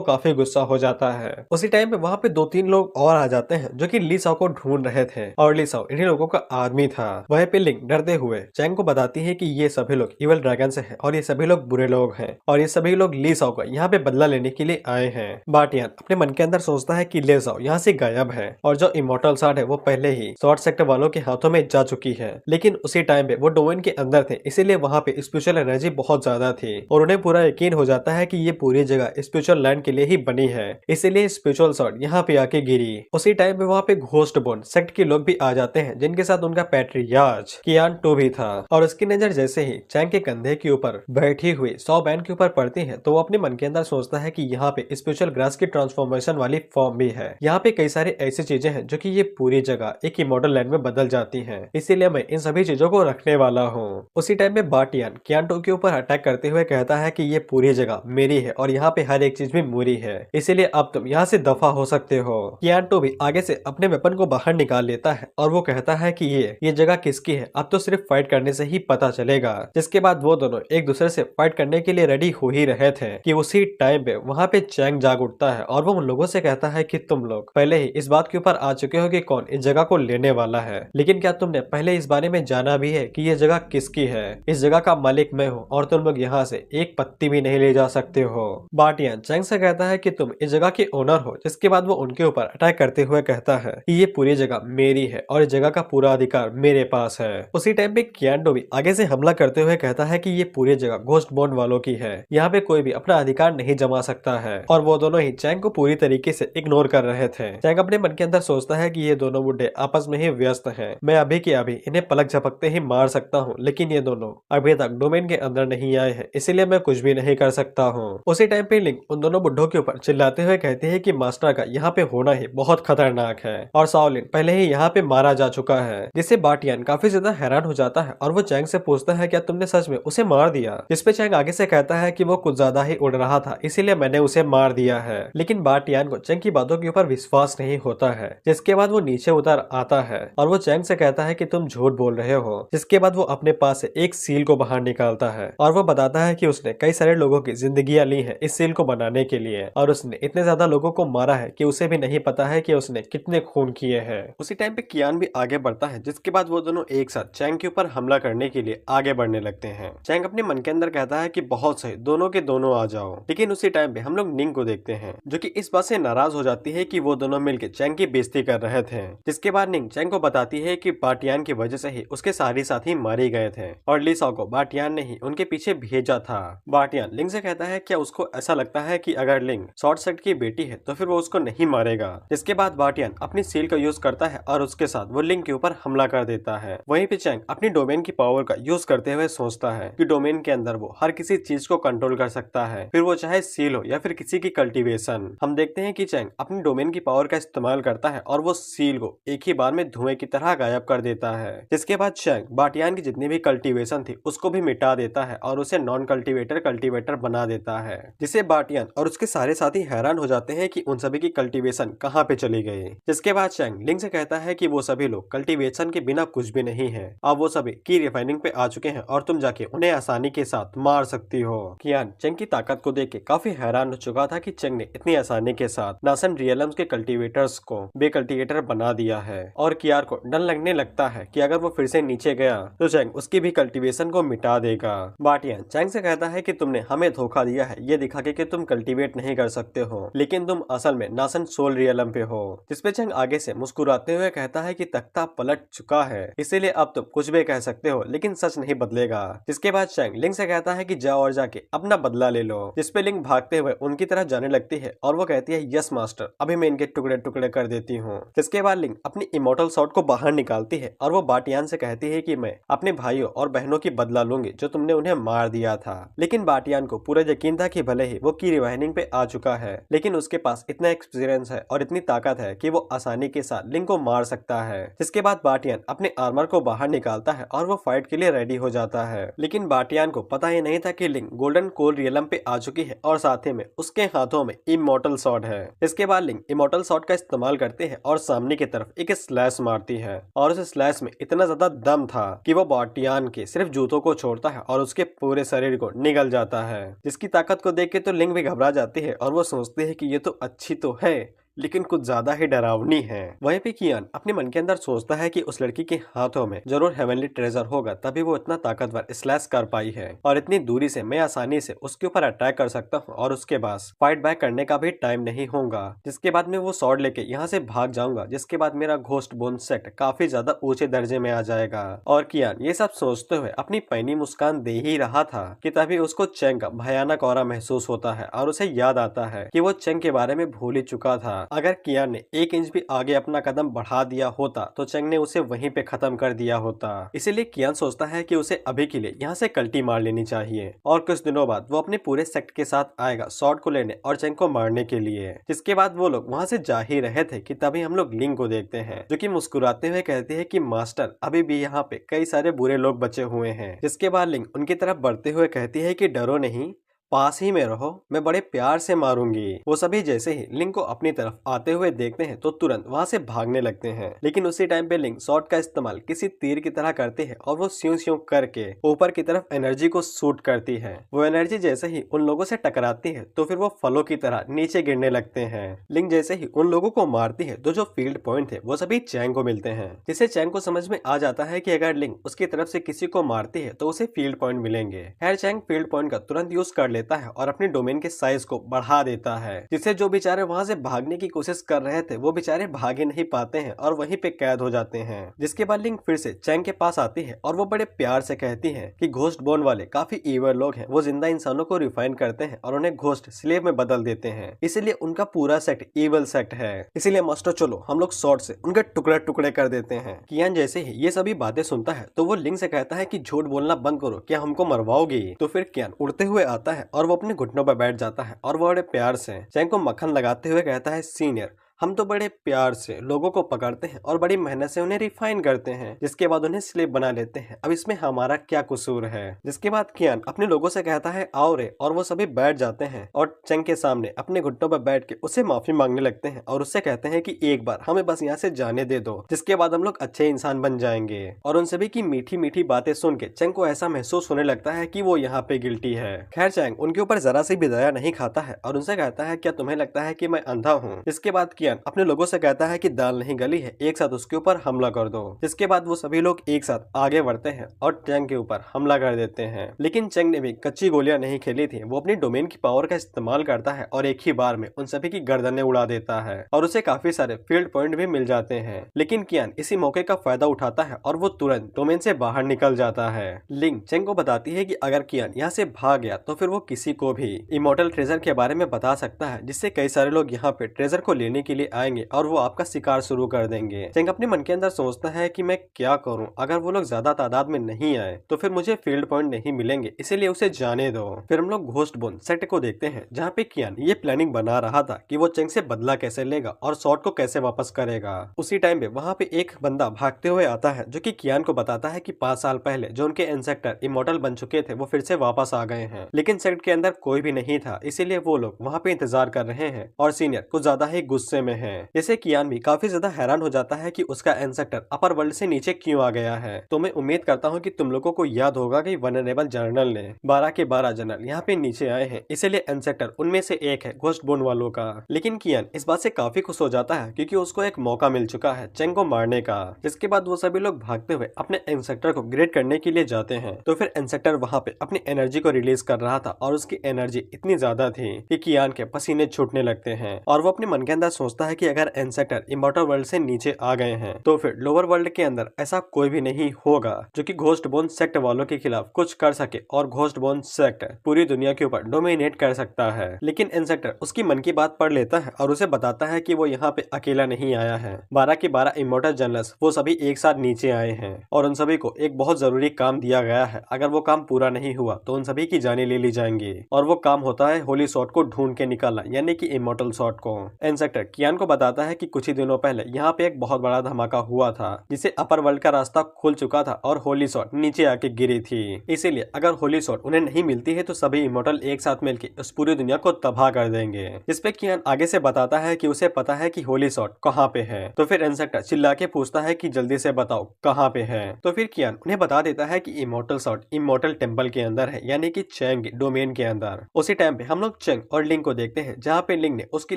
काफी गुस्सा हो जाता है। उसी टाइम पे वहाँ पे 2-3 लोग और आ जाते हैं जो कि ली साओ को ढूंढ रहे थे और ली साओ इन्हीं लोगों का आदमी था। वहीं पे लिंग डरते हुए चैंग को बताती है कि ये सभी लोग इविल ड्रैगन से हैं और ये सभी लोग बुरे लोग हैं और ये सभी लोग ली साओ का यहाँ पे बदला लेने के लिए आए हैं। बाटियान अपने मन के अंदर सोचता है कि ले जाओ यहाँ से गायब है और जो इमॉर्टल शॉर्ड है वो पहले ही शॉर्ट सेक्टर वालों के हाथों में जा चुकी है, लेकिन उसी टाइम पे वो डोमेन के अंदर थे इसीलिए वहाँ पे स्पिरिचुअल एनर्जी बहुत ज्यादा थी और उन्हें पूरा यकीन हो जाता है कि ये पूरी जगह स्पिरिचुअल लैंड के लिए ही बनी है, इसीलिए स्पिरिचुअल शॉर्ड यहाँ पे आके गिरी। उसी टाइम पे वहाँ पे घोस्ट बोन सेक्ट के लोग भी आ जाते हैं जिनके साथ उनका पैट्रियार्च कियान टू भी था और उसकी नजर जैसे ही चैंग के कंधे के ऊपर बैठी हुई सौ बैन के ऊपर पड़ती है तो वो अपने मन के अंदर सोचता है कि यहाँ पे स्पिरिचुअल ग्रास की ट्रांसफॉर्मेशन वाली फॉर्म भी है। यहाँ पे कई सारी ऐसी चीजें हैं जो कि ये पूरी जगह एक इमॉर्टल लैंड में बदल जाती हैं, इसीलिए मैं इन सभी चीजों को रखने वाला हूँ। उसी टाइम में बाटियान कियान के ऊपर अटैक करते हुए कहता है कि ये पूरी जगह मेरी है और यहाँ पे हर एक चीज भी मेरी है, इसीलिए अब तुम यहाँ से दफा हो सकते हो। कियान भी आगे से अपने वेपन को बाहर निकाल लेता है और वो कहता है कि ये जगह किसकी है अब तो सिर्फ फाइट करने से ही पता चलेगा। जिसके बाद वो दोनों एक दूसरे से फाइट करने के लिए रेडी हो ही रहे थे कि उसी टाइम पे वहाँ पे चैंग जाग उठता है और वो उन लोगों से कहता है कि तुम लोग पहले ही इस बात के ऊपर आ चुके हो कि कौन इस जगह को लेने वाला है, लेकिन क्या तुमने पहले इस बारे में जाना भी है कि ये जगह किसकी है? इस जगह का मालिक मैं हूँ और तुम लोग यहाँ से एक पत्ती भी नहीं ले जा सकते हो। बाटियान चैंग से कहता है कि तुम इस जगह के ओनर हो, जिसके बाद वो उनके ऊपर अटैक करते हुए कहता है कि ये पूरी जगह मेरी है और इस जगह का पूरा अधिकार मेरे पास है। उसी टाइम पे कियान भी आगे से हमला करते हुए कहता है कि ये पूरी जगह घोस्ट बोन वालों की है, यहाँ पे कोई भी अपना अधिकार नहीं जमा सकता है और वो दोनों ही चैंग को पूरी तरीके से इग्नोर कर रहे थे। चैंग अपने मन के अंदर सोचता है कि ये दोनों बुड्ढे आपस में ही व्यस्त हैं, मैं अभी के अभी इन्हें पलक झपकते ही मार सकता हूँ, लेकिन ये दोनों अभी तक डोमेन के अंदर नहीं आए हैं इसीलिए मैं कुछ भी नहीं कर सकता हूँ। उसी टाइम पे लिंग उन दोनों बुड्ढों के ऊपर चिल्लाते हुए कहते हैं कि मास्टर का यहाँ पे होना ही बहुत खतरनाक है और शाओलिन पहले ही यहाँ पे मारा जा चुका है, जिससे बाटियान काफी ज्यादा हैरान हो जाता है और वो चैंग से पूछता है क्या तुमने सच में उसे मार दिया? जिसपे चैंग आगे से कहता है कि वो कुछ ज्यादा ही उड़ रहा था इसीलिए मैंने उसे मार दिया है, लेकिन बाटियान को चैंग की बातों के ऊपर विश्वास नहीं होता है। जिसके बाद वो नीचे उतर आता है और वो चैंग से कहता है कि तुम झूठ बोल रहे हो। जिसके बाद वो अपने पास से एक सील को बाहर निकालता है और वो बताता है कि उसने कई सारे लोगों की जिंदगियां ली है इस सील को बनाने के लिए और उसने इतने ज्यादा लोगों को मारा है कि उसे भी नहीं पता है कि उसने कितने खून किए हैं। उसी टाइम पे कियान भी आगे बढ़ता है, जिसके बाद वो दोनों एक साथ चैंग के ऊपर हमला करने के लिए आगे बढ़ने लगते हैं। चैंग अपने मन के अंदर कहता है कि बहुत सही, दोनों के दोनों आ जाओ। लेकिन उसी टाइम पे हम लोग निंग को देखते हैं जो कि इस बात से नाराज हो जाती है कि वो दोनों मिलकर चैंग की बेइज्जती कर रहे थे। जिसके बाद निंग चैंग को बताती है कि बाटियान की वजह से ही उसके सारे साथी मारे गए थे और लीसाओ को बाटियान ने ही उनके पीछे भेजा था। बाटियान लिंग से कहता है क्या उसको ऐसा लगता है कि अगर लिंग शॉर्ट सर्किट की बेटी है तो फिर वो उसको नहीं मारेगा। जिसके बाद बाटियान अपनी सील का यूज करता है और उसके साथ वो लिंग के ऊपर हमला कर देता है। वहीं पे चैंग अपनी डोमेन की पावर का यूज करते हुए सोचता है कि डोमेन के अंदर वो हर किसी चीज को कंट्रोल कर सकता है, फिर वो चाहे सील हो या फिर किसी की कल्टीवेशन। हम देखते हैं कि चैंग अपनी डोमेन की पावर का इस्तेमाल करता है और वो सील को एक ही बार में धुएं की तरह गायब कर देता है। जिसके बाद चैंग बाटियान की जितनी भी कल्टीवेशन थी उसको भी मिटा देता है और उसे नॉन कल्टीवेटर बना देता है, जिसे बाटियान और उसके सारे साथी हैरान हो जाते हैं कि उन सभी की कल्टीवेशन कहाँ पे चली गई। जिसके बाद चैंग लिंग से कहता है कि वो सभी लोग कल्टीवेशन के बिना कुछ भी नहीं है, अब वो सभी की रिफाइनिंग पे आ चुके हैं और तुम जाके उन्हें आसानी के साथ मार सकती हो। कियान चैंग की ताकत को देख के काफी हैरान हो चुका था कि चैंग ने इतनी आसानी के साथ नासन रियलम्स के कल्टीवेटर्स को बेकल्टीवेटर बना दिया है और कियार को डर लगने लगता है कि अगर वो फिर से नीचे गया तो चैंग उसकी भी कल्टीवेशन को मिटा देगा। बाटियान चैंग से कहता है कि तुमने हमें धोखा दिया है ये दिखा के कि तुम कल्टीवेट नहीं कर सकते हो, लेकिन तुम असल में नासन सोल रियलम पे हो। जिसपे चैंग आगे से मुस्कुराते हुए कहता है कि तख्ता पलट चुका है, इसीलिए अब तुम कुछ भी कह सकते हो लेकिन सच नहीं बदलेगा। जिसके बाद चैंग लिंग से कहता है कि जाओ और जाके अपना बदला ले लो। जिसपे लिंग भागते हुए उनकी तरफ जाने लगती है और वो कहती है यस मास्टर, अभी मैं इनके टुकड़े टुकड़े कर देती हूँ। जिसके बाद लिंग अपनी इमोर्टल शॉट को बाहर निकालती है और वो बाटियान से कहती है कि मैं अपने भाइयों और बहनों की बदला लूंगी जो तुमने उन्हें मार दिया था। लेकिन बाटियान को पूरा यकीन था कि भले ही वो की रिवाइनिंग पे आ चुका है लेकिन उसके पास इतना एक्सपीरियंस है और इतनी ताकत है कि वो आसानी के साथ लिंग को मार सकता है। जिसके बाद बाटियान अपने आर्मर को बाहर निकालता है और वो फाइट के लिए रेडी हो जाता है। लेकिन बाटियान को पता ही नहीं था कि लिंग गोल्डन कोल रियलम पे आ चुकी है और साथ ही में उसके हाथों में इमोर्टल शॉट है। इसके बाद लिंग इमोर्टल शॉट का इस्तेमाल करते हैं और सामने की तरफ एक स्लैश मारती है और उस स्लैश में इतना ज्यादा दम था कि वो बाटियान के सिर्फ जूतों को छोड़ता है और उसके पूरे शरीर को निगल जाता है। जिसकी ताकत को देख के तो लिंग भी घबरा जाती है और वो सोचती है कि ये तो अच्छी तो है लेकिन कुछ ज्यादा ही डरावनी है। वहीं पे कियान अपने मन के अंदर सोचता है कि उस लड़की के हाथों में जरूर हेवनली ट्रेजर होगा तभी वो इतना ताकतवर स्लैश कर पाई है और इतनी दूरी से मैं आसानी से उसके ऊपर अटैक कर सकता हूँ और उसके पास फाइट बैक करने का भी टाइम नहीं होगा। जिसके बाद में वो स्वॉर्ड लेके यहाँ से भाग जाऊंगा, जिसके बाद मेरा घोस्ट बोन सेट काफी ज्यादा ऊंचे दर्जे में आ जाएगा। और कियान ये सब सोचते हुए अपनी पैनी मुस्कान दे ही रहा था कि तभी उसको चैंग का भयानक ऑरा महसूस होता है और उसे याद आता है कि वो चैंग के बारे में भूल ही चुका था। अगर कियान ने 1 इंच भी आगे अपना कदम बढ़ा दिया होता तो चैंग ने उसे वहीं पे खत्म कर दिया होता। इसीलिए कियान सोचता है कि उसे अभी के लिए यहाँ से कल्टी मार लेनी चाहिए और कुछ दिनों बाद वो अपने पूरे सेक्ट के साथ आएगा स्वॉर्ड को लेने और चैंग को मारने के लिए। जिसके बाद वो लोग वहाँ से जा ही रहे थे कि तभी हम लोग लिंग को देखते हैं जो कि मुस्कुराते हुए कहते हैं कि मास्टर अभी भी यहाँ पे कई सारे बुरे लोग बचे हुए हैं। जिसके बाद लिंग उनकी तरफ बढ़ते हुए कहती है कि डरो नहीं, पास ही में रहो, मैं बड़े प्यार से मारूंगी। वो सभी जैसे ही लिंग को अपनी तरफ आते हुए देखते हैं तो तुरंत वहाँ से भागने लगते हैं। लेकिन उसी टाइम पे लिंग शॉट का इस्तेमाल किसी तीर की तरह करते हैं और वो स्यूं स्यूं करके ऊपर की तरफ एनर्जी को शूट करती है। वो एनर्जी जैसे ही उन लोगों से टकराती है तो फिर वो फलों की तरह नीचे गिरने लगते हैं। लिंग जैसे ही उन लोगों को मारती है तो जो फील्ड पॉइंट थे वो सभी चैंग को मिलते हैं, जिससे चैंग को समझ में आ जाता है कि अगर लिंग उसकी तरफ से किसी को मारती है तो उसे फील्ड पॉइंट मिलेंगे। खैर चैंग फील्ड पॉइंट का तुरंत यूज कर लेता है और अपने डोमेन के साइज को बढ़ा देता है, जिससे जो बेचारे वहां से भागने की कोशिश कर रहे थे वो बेचारे भाग ही नहीं पाते हैं और वहीं पे कैद हो जाते हैं। जिसके बाद लिंग फिर से चैंग के पास आती है और वो बड़े प्यार से कहती है कि घोस्ट बोन वाले काफी ईवल लोग हैं, वो जिंदा इंसानों को रिफाइन करते हैं और उन्हें घोस्ट स्लेव में बदल देते हैं, इसीलिए उनका पूरा सेट ईवल सेट है। इसीलिए मास्टर चलो हम लोग शॉर्ट से उनके टुकड़े टुकड़े कर देते हैं। कियान जैसे ही ये सभी बातें सुनता है तो वो लिंग से कहता है कि झूठ बोलना बंद करो, क्या हमको मरवाओगी? तो फिर कियान उड़ते हुए आता है और वो अपने घुटनों पर बैठ जाता है और वो बड़े प्यार से चैंग को मक्खन लगाते हुए कहता है सीनियर, हम तो बड़े प्यार से लोगों को पकड़ते हैं और बड़ी मेहनत से उन्हें रिफाइन करते हैं, जिसके बाद उन्हें स्लेव बना लेते हैं, अब इसमें हमारा क्या कसूर है? जिसके बाद कियान अपने लोगों से कहता है आओ रे, और वो सभी बैठ जाते हैं और चैंग के सामने अपने घुटनों पर बैठ के उससे माफी मांगने लगते हैं और उससे कहते हैं कि एक बार हमें बस यहाँ से जाने दे दो, जिसके बाद हम लोग अच्छे इंसान बन जाएंगे। और उन सभी की मीठी मीठी बातें सुन के चैंग को ऐसा महसूस होने लगता है कि वो यहाँ पे गिल्टी है। खैर चैंग उनके ऊपर जरा सी भी दया नहीं खाता है और उनसे कहता है क्या तुम्हें लगता है कि मैं अंधा हूँ? इसके बाद कियान कियान अपने लोगों से कहता है कि दाल नहीं गली है, एक साथ उसके ऊपर हमला कर दो। जिसके बाद वो सभी लोग एक साथ आगे बढ़ते हैं और चेंग के ऊपर हमला कर देते हैं। लेकिन चेंग ने भी कच्ची गोलियां नहीं खेली थी, वो अपनी डोमेन की पावर का इस्तेमाल करता है और एक ही बार में उन सभी की गर्दनें उड़ा देता है और उसे काफी सारे फील्ड पॉइंट भी मिल जाते हैं। लेकिन कियान इसी मौके का फायदा उठाता है और वो तुरंत डोमेन से बाहर निकल जाता है। लिंग चेंग को बताती है कि अगर कियान यहाँ से भाग गया तो फिर वो किसी को भी इमोर्टल ट्रेजर के बारे में बता सकता है, जिससे कई सारे लोग यहाँ पे ट्रेजर को लेने के लिए आएंगे और वो आपका शिकार शुरू कर देंगे। चेंग अपने मन के अंदर सोचता है कि मैं क्या करूं, अगर वो लोग ज्यादा तादाद में नहीं आए तो फिर मुझे फील्ड पॉइंट नहीं मिलेंगे, इसीलिए उसे जाने दो। फिर हम लोग घोस्ट बोन सेट को देखते हैं जहाँ पे कियान ये प्लानिंग बना रहा था कि वो चेंग से बदला कैसे लेगा और शॉट को कैसे वापस करेगा। उसी टाइम पे वहाँ पे एक बंदा भागते हुए आता है जो कि कियान को बताता है कि 5 साल पहले जो उनके इंसेक्टर इमोर्टल बन चुके थे वो फिर से वापस आ गए हैं, लेकिन सेट के अंदर कोई भी नहीं था, इसीलिए वो लोग वहाँ पे इंतजार कर रहे हैं और सीनियर कुछ ज्यादा ही गुस्से में है। जैसे कियान भी काफी ज्यादा हैरान हो जाता है कि उसका इंसेक्टर अपर वर्ल्ड से नीचे क्यों आ गया है। तो मैं उम्मीद करता हूँ कि तुम लोगों को याद होगा कि वनरेबल जनरल ने 12 के 12 जनरल यहाँ पे नीचे आए हैं, इसीलिए इंसेक्टर उनमें से एक है घोस्ट बोन वालों का। लेकिन कियान इस बात से काफी खुश हो जाता है क्योंकि उसको एक मौका मिल चुका है चेंग को मारने का। जिसके बाद वो सभी लोग भागते हुए अपने इंसेक्टर को ग्रेड करने के लिए जाते हैं। तो फिर इंसेक्टर वहाँ पे अपनी एनर्जी को रिलीज कर रहा था और उसकी एनर्जी इतनी ज्यादा थी कि कियान के पसीने छूटने लगते हैं और वो अपने मन के अंदर सोचता है कि अगर इंसेक्टर इमोर्टल वर्ल्ड से नीचे आ गए हैं तो फिर लोअर वर्ल्ड के अंदर ऐसा कोई भी नहीं होगा जो कि घोस्ट बोन सेक्ट वालों के खिलाफ कुछ कर सके और घोस्ट बोन सेक्ट पूरी दुनिया के ऊपर डोमिनेट कर सकता है। लेकिन इंसेक्टर उसकी मन की बात पढ़ लेता है और उसे बताता है कि वो यहाँ पे अकेला नहीं आया है, 12 के 12 इमोर्टल जनरल्स वो सभी एक साथ नीचे आए हैं और उन सभी को एक बहुत जरूरी काम दिया गया है। अगर वो काम पूरा नहीं हुआ तो उन सभी की जानें ले ली जाएंगी और वो काम होता है होली शॉट को ढूंढ के निकालना, यानी कि इमोर्टल शॉट को। इंसेक्टर कियान को बताता है कि कुछ ही दिनों पहले यहाँ पे एक बहुत बड़ा धमाका हुआ था जिससे अपर वर्ल्ड का रास्ता खुल चुका था और होली शॉट नीचे आके गिरी थी, इसीलिए अगर होली शॉट उन्हें नहीं मिलती है तो सभी इमोर्टल एक साथ मिलकर उस पूरी दुनिया को तबाह कर देंगे। इस पे कियान आगे से बताता है कि उसे पता है कि होली शॉट कहाँ पे है। तो फिर इंसेक्टर चिल्ला के पूछता है कि जल्दी से बताओ कहाँ पे है। तो फिर कियान उन्हें बता देता है कि इमोर्टल शॉट इमोर्टल टेम्पल के अंदर है, यानी कि चेंग डोमेन के अंदर। उसी टाइम पे हम लोग चेंग और लिंग को देखते हैं जहाँ पे लिंग ने उसके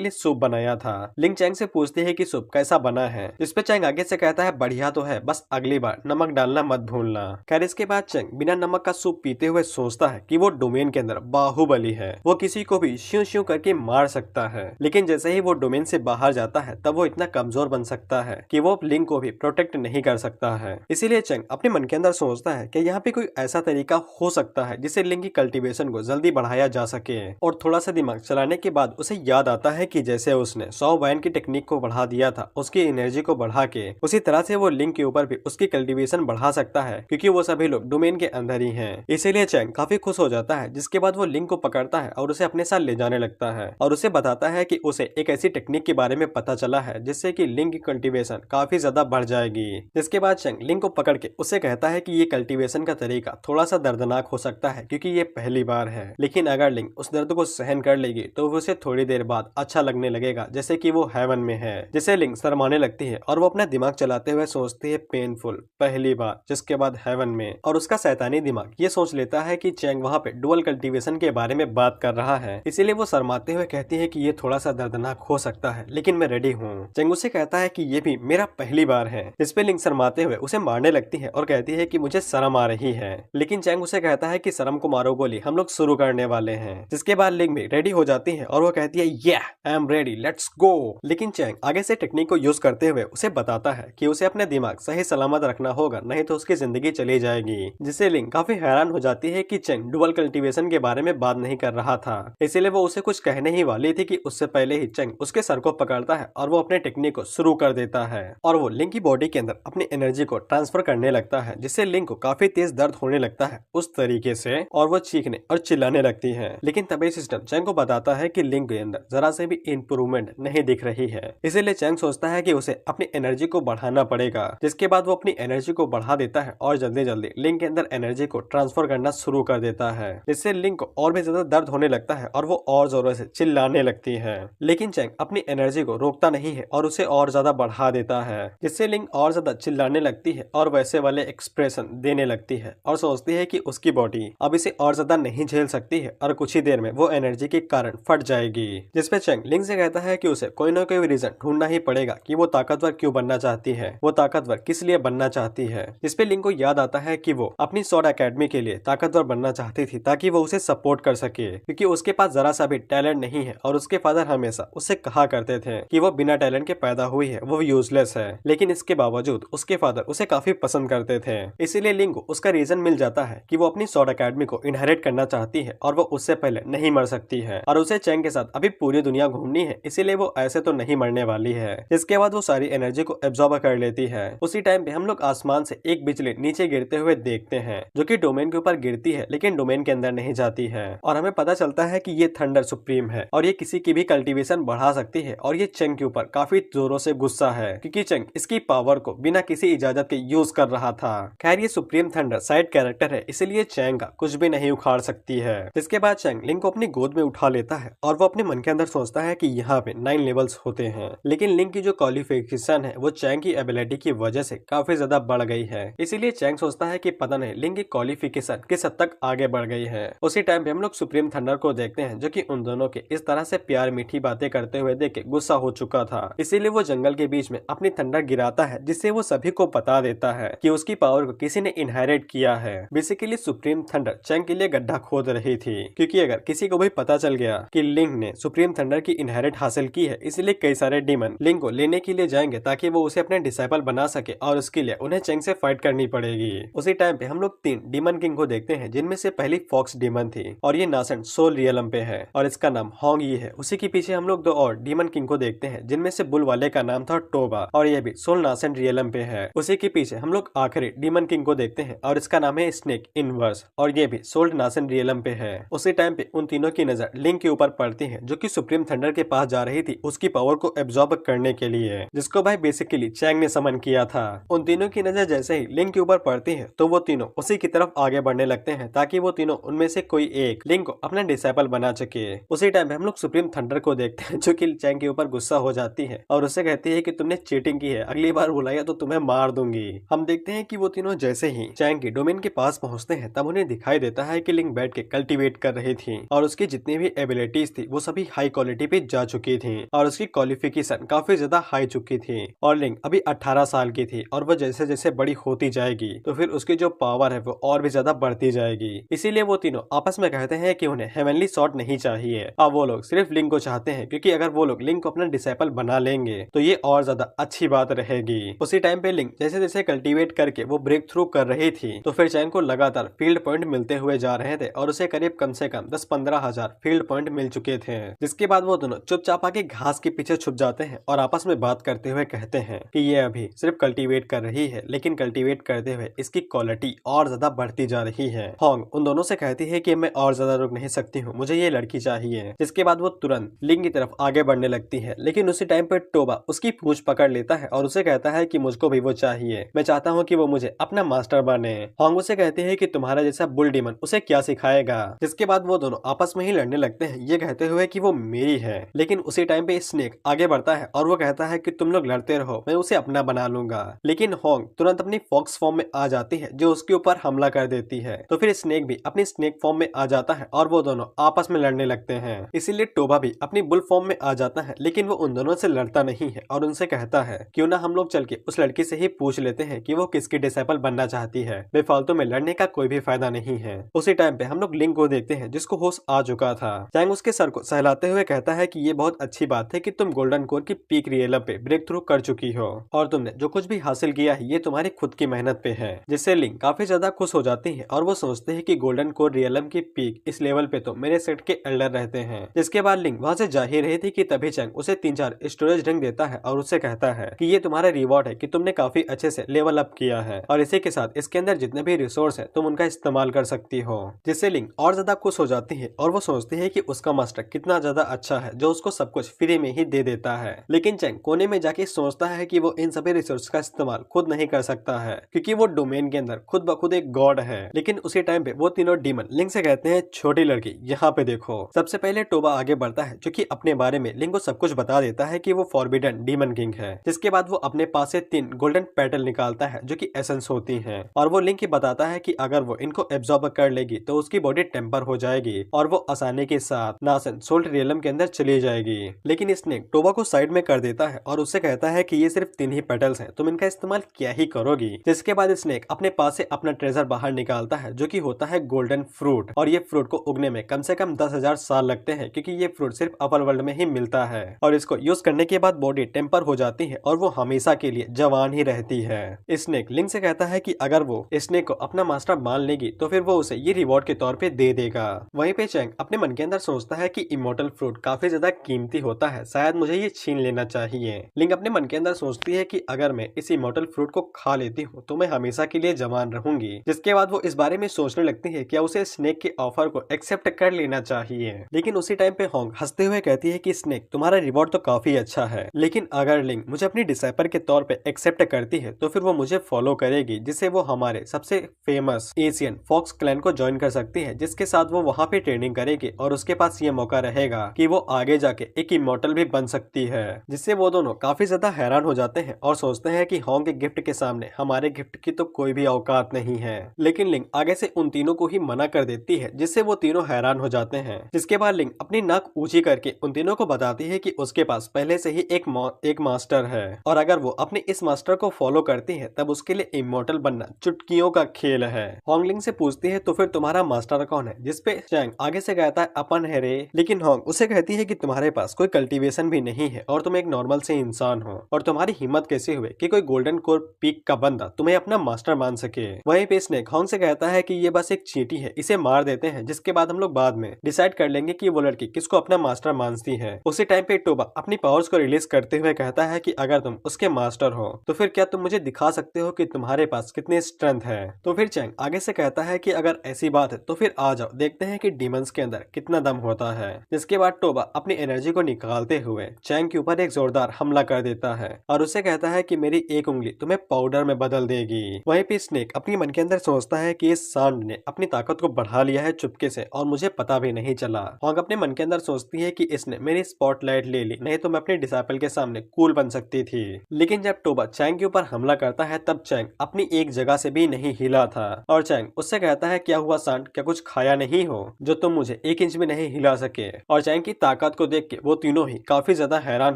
लिए सूप बनाया था। लिंग चेंग से पूछती है कि सूप कैसा बना है, इस पे चेंग आगे से कहता है बढ़िया तो है, बस अगली बार नमक डालना मत भूलना। खैर इसके बाद चेंग बिना नमक का सूप पीते हुए सोचता है कि वो डोमेन के अंदर बाहुबली है, वो किसी को भी श्यू श्यू करके मार सकता है। लेकिन जैसे ही वो डोमेन से बाहर जाता है तब वो इतना कमजोर बन सकता है कि वो लिंग को भी प्रोटेक्ट नहीं कर सकता है। इसीलिए चेंग अपने मन के अंदर सोचता है कि यहाँ पे कोई ऐसा तरीका हो सकता है जिससे लिंग की कल्टीवेशन को जल्दी बढ़ाया जा सके। और थोड़ा सा दिमाग चलाने के बाद उसे याद आता है कि जैसे उसने 100 वाइन की टेक्निक को बढ़ा दिया था, उसकी एनर्जी को बढ़ा के, उसी तरह से वो लिंग के ऊपर भी उसकी कल्टीवेशन बढ़ा सकता है क्योंकि वो सभी लोग डोमेन के अंदर ही हैं। इसीलिए चेंग काफी खुश हो जाता है। जिसके बाद वो लिंग को पकड़ता है और उसे अपने साथ ले जाने लगता है और उसे बताता है कि उसे एक ऐसी टेक्निक के बारे में पता चला है जिससे कि लिंग की कल्टीवेशन काफी ज्यादा बढ़ जाएगी। जिसके बाद चेंग लिंग को पकड़ के उससे कहता है कि ये कल्टीवेशन का तरीका थोड़ा सा दर्दनाक हो सकता है क्योंकि ये पहली बार है, लेकिन अगर लिंग उस दर्द को सहन कर लेगी तो उसे थोड़ी देर बाद अच्छा लगने लगेगा, जैसे कि वो हेवन में है। जिसे लिंग शर्माने लगती है और वो अपना दिमाग चलाते हुए सोचती है पेनफुल पहली बार, जिसके बाद हेवन में। और उसका शैतानी दिमाग ये सोच लेता है कि चेंग वहाँ पे डुअल कल्टीवेशन के बारे में बात कर रहा है, इसीलिए वो शर्माते हुए कहती है कि ये थोड़ा सा दर्दनाक हो सकता है लेकिन मैं रेडी हूँ। चेंग उसे कहता है कि ये भी मेरा पहली बार है। इस पे लिंग शर्माते हुए उसे मारने लगती है और कहती है कि मुझे शर्म आ रही है, लेकिन चेंग उसे कहता है कि शर्म को मारो गोली, हम लोग शुरू करने वाले हैं। जिसके बाद लिंग भी रेडी हो जाती है और वो कहती है ये I am ready, let's go. लेकिन चेंग आगे से टेक्निक को यूज करते हुए उसे बताता है कि उसे अपने दिमाग सही सलामत रखना होगा, नहीं तो उसकी जिंदगी चली जाएगी। जिससे लिंग काफी हैरान हो जाती है कि चेंग डुअल कल्टीवेशन के बारे में बात नहीं कर रहा था, इसीलिए वो उसे कुछ कहने ही वाली थी कि उससे पहले ही चेंग उसके सर को पकड़ता है और वो अपने टेक्निक को शुरू कर देता है और वो लिंग की बॉडी के अंदर अपनी एनर्जी को ट्रांसफर करने लगता है, जिससे लिंग को काफी तेज दर्द होने लगता है उस तरीके से, और वो चीखने और चिल्लाने लगती है। लेकिन तभी सिस्टम चेंग को बताता है कि लिंग के अंदर जरा से भी इम्प्रूवमेंट नहीं दिख रही है, इसीलिए चेंग सोचता है कि उसे अपनी एनर्जी को बढ़ाना पड़ेगा। जिसके बाद वो अपनी एनर्जी को बढ़ा देता है और जल्दी जल्दी लिंग के अंदर एनर्जी को ट्रांसफर करना शुरू कर देता है, जिससे लिंग को और भी ज्यादा दर्द होने लगता है और वो और जोरों से चिल्लाने लगती है। लेकिन चेंग अपनी एनर्जी को रोकता नहीं है और उसे और ज्यादा बढ़ा देता है, जिससे लिंग और ज्यादा चिल्लाने लगती है और वैसे वाले एक्सप्रेशन देने लगती है और सोचती है कि उसकी बॉडी अब इसे और ज्यादा नहीं झेल सकती है और कुछ ही देर में वो एनर्जी के कारण फट जाएगी। जिसपे चेंग लिंग से कहता है कि उसे कोई ना कोई रीजन ढूंढना ही पड़ेगा कि वो ताकतवर क्यों बनना चाहती है, वो ताकतवर किस लिए बनना चाहती है। इस पे लिंक को याद आता है कि वो अपनी स्वॉर्ड एकेडमी के लिए ताकतवर बनना चाहती थी ताकि वो उसे सपोर्ट कर सके, क्योंकि उसके पास जरा सा भी टैलेंट नहीं है और उसके फादर हमेशा उससे कहा करते थे कि वो बिना टैलेंट के पैदा हुई है, वो यूजलेस है। लेकिन इसके बावजूद उसके फादर उसे काफी पसंद करते थे। इसीलिए लिंक को उसका रीजन मिल जाता है कि वो अपनी स्वॉर्ड एकेडमी को इनहेरिट करना चाहती है और वो उससे पहले नहीं मर सकती है और उसे चैंग के साथ अभी पूरी दुनिया घूमनी है, इसीलिए वो ऐसे तो नहीं मरने वाली है। इसके बाद वो सारी एनर्जी को एब्जॉर्ब कर लेती है। उसी टाइम पे हम लोग आसमान से एक बिजली नीचे गिरते हुए देखते हैं, जो कि डोमेन के ऊपर गिरती है लेकिन डोमेन के अंदर नहीं जाती है। और हमें पता चलता है कि ये थंडर सुप्रीम है और ये किसी की भी कल्टीवेशन बढ़ा सकती है और ये चैंग के ऊपर काफी जोरों से गुस्सा है, क्योंकि चैंग इसकी पावर को बिना किसी इजाजत के यूज कर रहा था। खैर ये सुप्रीम थंडर साइड कैरेक्टर है, इसलिए चैंग का कुछ भी नहीं उखाड़ सकती है। इसके बाद चैंग लिंक को अपनी गोद में उठा लेता है और वो अपने मन के अंदर सोचता है कि यहाँ पे 9 लेवल्स होते हैं, लेकिन लिंक की जो क्वालिफिकेशन है वो चैंग की एबिलिटी की वजह से काफी ज्यादा बढ़ गई है। इसीलिए चैंग सोचता है कि पता नहीं लिंक की क्वालिफिकेशन किस हद तक आगे बढ़ गई है। उसी टाइम पे हम लोग सुप्रीम थंडर को देखते हैं, जो कि उन दोनों के इस तरह से प्यार मीठी बातें करते हुए देख के गुस्सा हो चुका था। इसीलिए वो जंगल के बीच में अपनी थंडर गिराता है, जिससे वो सभी को बता देता है कि उसकी पावर को किसी ने इनहेरिट किया है। बेसिकली सुप्रीम थंडर चैंग के लिए गड्ढा खोद रही थी, क्योंकि अगर किसी को भी पता चल गया कि लिंक ने सुप्रीम थंडर की इनहेरिट हासिल की है, इसलिए कई सारे डीमन लिंक को लेने के लिए जाएंगे ताकि वो उसे अपने डिसाइपल बना सके और उसके लिए उन्हें चैंग से फाइट करनी पड़ेगी। उसी टाइम पे हम लोग 3 डीमन किंग को देखते हैं, जिनमें से पहली फॉक्स डीमन थी और ये नासेंट सोल रियलम पे है और इसका नाम होंग यी है। उसी के पीछे हम लोग 2 और डीमन किंग को देखते हैं, जिनमें से बुल वाले का नाम था टोबा और ये भी सोल नासेंट रियलम पे है। उसी के पीछे हम लोग आखिरी डीमन किंग को देखते हैं और इसका नाम है स्नेक इनवर्स और ये भी सोल्ड नासेंट रियलम पे है। उसी टाइम पे उन तीनों की नजर लिंक के ऊपर पड़ती है, जो कि सुप्रीम थंडर के पास जा रही थी उसकी पावर को एब्जॉर्ब करने के लिए, जिसको भाई बेसिकली चैंग ने समन किया था। उन तीनों की नजर जैसे ही लिंक के ऊपर पड़ती है तो वो तीनों उसी की तरफ आगे बढ़ने लगते हैं, ताकि वो तीनों उनमें से कोई एक लिंक को अपना डिसाइपल बना सके। उसी टाइम पे हम लोग सुप्रीम थंडर को देखते हैं, जो कि चैंग के ऊपर गुस्सा हो जाती है और उससे कहती है कि तुमने चीटिंग की है, अगली बार बुलाया तो तुम्हें मार दूंगी। हम देखते हैं कि वो तीनों जैसे ही चैंग की डोमेन के पास पहुंचते हैं, तब उन्हें दिखाई देता है कि लिंक बैठ के कल्टीवेट कर रही थी और उसकी जितनी भी एबिलिटीज थी वो सभी हाई क्वालिटी पे जा चुकी थी और उसकी क्वालिफिकेशन काफी ज्यादा हाई चुकी थी। और लिंक अभी 18 साल की थी और वो जैसे जैसे बड़ी होती जाएगी तो फिर उसकी जो पावर है वो और भी ज्यादा बढ़ती जाएगी। इसीलिए वो तीनों आपस में कहते हैं कि उन्हें हेवनली सॉर्ड नहीं चाहिए, अब वो लोग सिर्फ लिंक को चाहते हैं, क्योंकि अगर वो लोग लिंक को अपना डिसाइपल बना लेंगे तो ये और ज्यादा अच्छी बात रहेगी। उसी टाइम पे लिंक जैसे जैसे कल्टीवेट करके वो ब्रेक थ्रू कर रही थी, तो फिर चैंग को लगातार फील्ड पॉइंट मिलते हुए जा रहे थे और उसे करीब कम से कम 10-15 हजार फील्ड पॉइंट मिल चुके थे। जिसके बाद वो दोनों चुपचाप आके घास के पीछे छुप जाते हैं और आपस में बात करते हुए कहते हैं कि ये अभी सिर्फ कल्टीवेट कर रही है, लेकिन कल्टीवेट करते हुए इसकी क्वालिटी और ज्यादा बढ़ती जा रही है। होंग उन दोनों से कहती है कि मैं और ज्यादा रुक नहीं सकती हूँ, मुझे ये लड़की चाहिए। जिसके बाद वो तुरंत लिंक की तरफ आगे बढ़ने लगती है, लेकिन उसी टाइम पे टोबा उसकी पूंछ पकड़ लेता है और उसे कहता है कि मुझको भी वो चाहिए, मैं चाहता हूँ कि वो मुझे अपना मास्टर बने। होंग उसे कहती है कि तुम्हारा जैसा बुल डीमन उसे क्या सिखाएगा। जिसके बाद वो दोनों आपस में ही लड़ने लगते हैं, ये कहते हुए कि वो मेरी है। लेकिन उसी टाइम पे स्नेक आगे बढ़ता है और वो कहता है कि तुम लोग लड़ते रहो, मैं उसे अपना बना लूंगा। लेकिन होंग तुरंत अपनी फॉक्स फॉर्म में आ जाती है, जो उसके ऊपर हमला कर देती है। तो फिर स्नेक भी अपनी स्नेक फॉर्म में आ जाता है और वो दोनों आपस में लड़ने लगते हैं। इसीलिए टोबा भी अपनी बुल फॉर्म में आ जाता है, लेकिन वो उन दोनों से लड़ता नहीं है और उनसे कहता है क्यों ना हम लोग चल के उस लड़की से ही पूछ लेते हैं कि वो किसकी डिसाइपल बनना चाहती है, बेफालतू में लड़ने का कोई भी फायदा नहीं है। उसी टाइम पे हम लोग लिंक को देखते हैं, जिसको होश आ चुका था। चैंग उसके सर को सहलाते हुए कहता है कि ये बहुत अच्छी बात है कि तुम गोल्डन कोर की पीक रियलम पे ब्रेक थ्रू कर चुकी हो और तुमने जो कुछ भी हासिल किया है ये तुम्हारी खुद की मेहनत पे है। जिससे लिंक काफी ज्यादा खुश हो जाती है और वो सोचते हैं कि गोल्डन कोर रियलम की पीक इस लेवल पे तो मेरे सेट के एल्डर रहते हैं। जिसके बाद लिंक वहाँ से जा ही रही थी कि तभी चैंग उसे 3-4 स्टोरेज रिंग देता है और उससे कहता है कि ये तुम्हारा रिवॉर्ड है कि तुमने काफी अच्छे से लेवल अप किया है और इसी के साथ इसके अंदर जितने भी रिसोर्स है तुम उनका इस्तेमाल कर सकती हो। जिससे लिंक और ज्यादा खुश हो जाती है और वो सोचती है कि उसका मास्टर कितना ज्यादा अच्छा है जो उसको सब कुछ फ्री में ही दे देता है। लेकिन चैंग कोने में जाके सोचता है कि वो इन सभी रिसोर्स का इस्तेमाल खुद नहीं कर सकता है, क्योंकि वो डोमेन के अंदर खुद ब खुद एक गॉड है। लेकिन उसी टाइम पे वो तीनों डीमन लिंक से कहते हैं छोटी लड़की यहाँ पे देखो। सबसे पहले टोबा आगे बढ़ता है, जो कि अपने बारे में लिंक को सब कुछ बता देता है कि वो फॉरबिडन डीमन किंग है। जिसके बाद वो अपने पास से 3 गोल्डन पेटल निकालता है, जो कि एसेंस होती हैं, और वो लिंक बताता है कि अगर वो इनको एब्जॉर्ब कर लेगी तो उसकी बॉडी टेम्पर हो जाएगी और वो आसानी के साथ नासेंट सोल्ट रियलम के अंदर चली जाएगी। लेकिन लेकिन स्नेक टोबा को साइड में कर देता है और उससे कहता है कि ये सिर्फ 3 ही पेटल्स हैं, तुम इनका इस्तेमाल क्या ही करोगी। जिसके बाद स्नेक अपने पास से अपना ट्रेजर बाहर निकालता है जो कि होता है गोल्डन फ्रूट, और ये फ्रूट को उगने में कम से कम 10,000 साल लगते हैं क्योंकि ये फ्रूट सिर्फ अपर वर्ल्ड में ही मिलता है। और इसको यूज करने के बाद बॉडी टेम्पर हो जाती है और वो हमेशा के लिए जवान ही रहती है। स्नेक लिंक से कहता है कि अगर वो स्नेक को अपना मास्टर मान लेगी तो फिर वो उसे ये रिवॉर्ड के तौर पे दे देगा। वहीं पे चैंग अपने मन के अंदर सोचता है कि इमोर्टल फ्रूट काफी ज्यादा कीमती होता है, शायद मुझे ये छीन लेना चाहिए। लिंक अपने मन के अंदर सोचती है कि अगर मैं इस इमोर्टल फ्रूट को खा लेती हूँ तो मैं हमेशा के लिए जवान रहूंगी। जिसके बाद वो इस बारे में सोचने लगती है क्या उसे स्नेक के ऑफर को एक्सेप्ट कर लेना चाहिए। लेकिन उसी टाइम पे होंग हंसते हुए कहती है कि स्नेक तुम्हारा रिवॉर्ड तो काफी अच्छा है, लेकिन अगर लिंक मुझे अपनी डिसाइपर के तौर पे एक्सेप्ट करती है तो फिर वो मुझे फॉलो करेगी, जिससे वो हमारे सबसे फेमस एशियन फॉक्स क्लैन को ज्वाइन कर सकती है, जिसके साथ वो वहाँ पे ट्रेनिंग करेगी और उसके पास ये मौका रहेगा कि वो आगे जाके एक इमोर्टल भी बन सकती है। जिससे वो दोनों काफी ज्यादा हैरान हो जाते हैं और सोचते हैं कि होंग के गिफ्ट के सामने हमारे गिफ्ट की तो कोई भी औकात नहीं है। लेकिन लिंक आगे से उन तीनों को ही मना कर देती है, जिससे वो तीनों हैरान हो जाते हैं। जिसके बाद लिंक अपनी नाक ऊंची करके उन तीनों को बताती है कि उसके पास पहले से ही एक मास्टर है और अगर वो अपने इस मास्टर को फॉलो करती है तब उसके लिए इमोर्टल बनना चुटकियों का खेल है। होंग लिंक से पूछती है तो फिर तुम्हारा मास्टर कौन है, जिसपे चैंग आगे से कहता है अपन है रे। लेकिन होंग उसे कहती है कि तुम्हारे पास कोई कल्टीवेशन भी नहीं है और तुम एक नॉर्मल से इंसान हो, और तुम्हारी हिम्मत कैसे हुए कि कोई गोल्डन कोर पीक का बंदा तुम्हें अपना मास्टर मान सके। वहीं पे स्नेक होंग से कहता है कि ये बस एक चींटी है, इसे मार देते हैं, जिसके बाद हम लोग बाद में डिसाइड कर लेंगे कि वो लड़की किसको अपना मास्टर मानती है। उसी टाइम पे टोबा अपनी पावर्स को रिलीज करते हुए कहता है कि अगर तुम उसके मास्टर हो तो फिर क्या तुम मुझे दिखा सकते हो कि तुम्हारे पास कितनी स्ट्रेंथ है। तो फिर चैंग आगे से कहता है कि अगर ऐसी बात है तो फिर आ जाओ, देखते हैं कि डीमंस के अंदर कितना दम होता है। जिसके बाद टोबा अपनी एनर्जी को निकालते हुए चैंग के ऊपर एक जोरदार हमला कर देता है और उसे कहता है कि मेरी एक उंगली तुम्हें पाउडर में बदल देगी। वहीं पे स्नेक अपनी मन के अंदर सोचता है कि इस सांड ने अपनी ताकत को बढ़ा लिया है चुपके से और मुझे पता भी नहीं चला। होंग अपने मन के अंदर सोचती है कि इसने मेरी स्पॉटलाइट ले ली, नहीं तो मैं अपने डिसाइपल के सामने कूल बन सकती थी। लेकिन जब टोबा चैंग के ऊपर हमला करता है तब चैंग अपनी एक जगह से भी नहीं हिला था और चैंग उससे कहता है क्या हुआ सांड, क्या कुछ खाया नहीं हो जो तुम मुझे 1 इंच भी नहीं हिला सके। और चैंग की ताकत को देख के वो तीनों ही काफी ज्यादा हैरान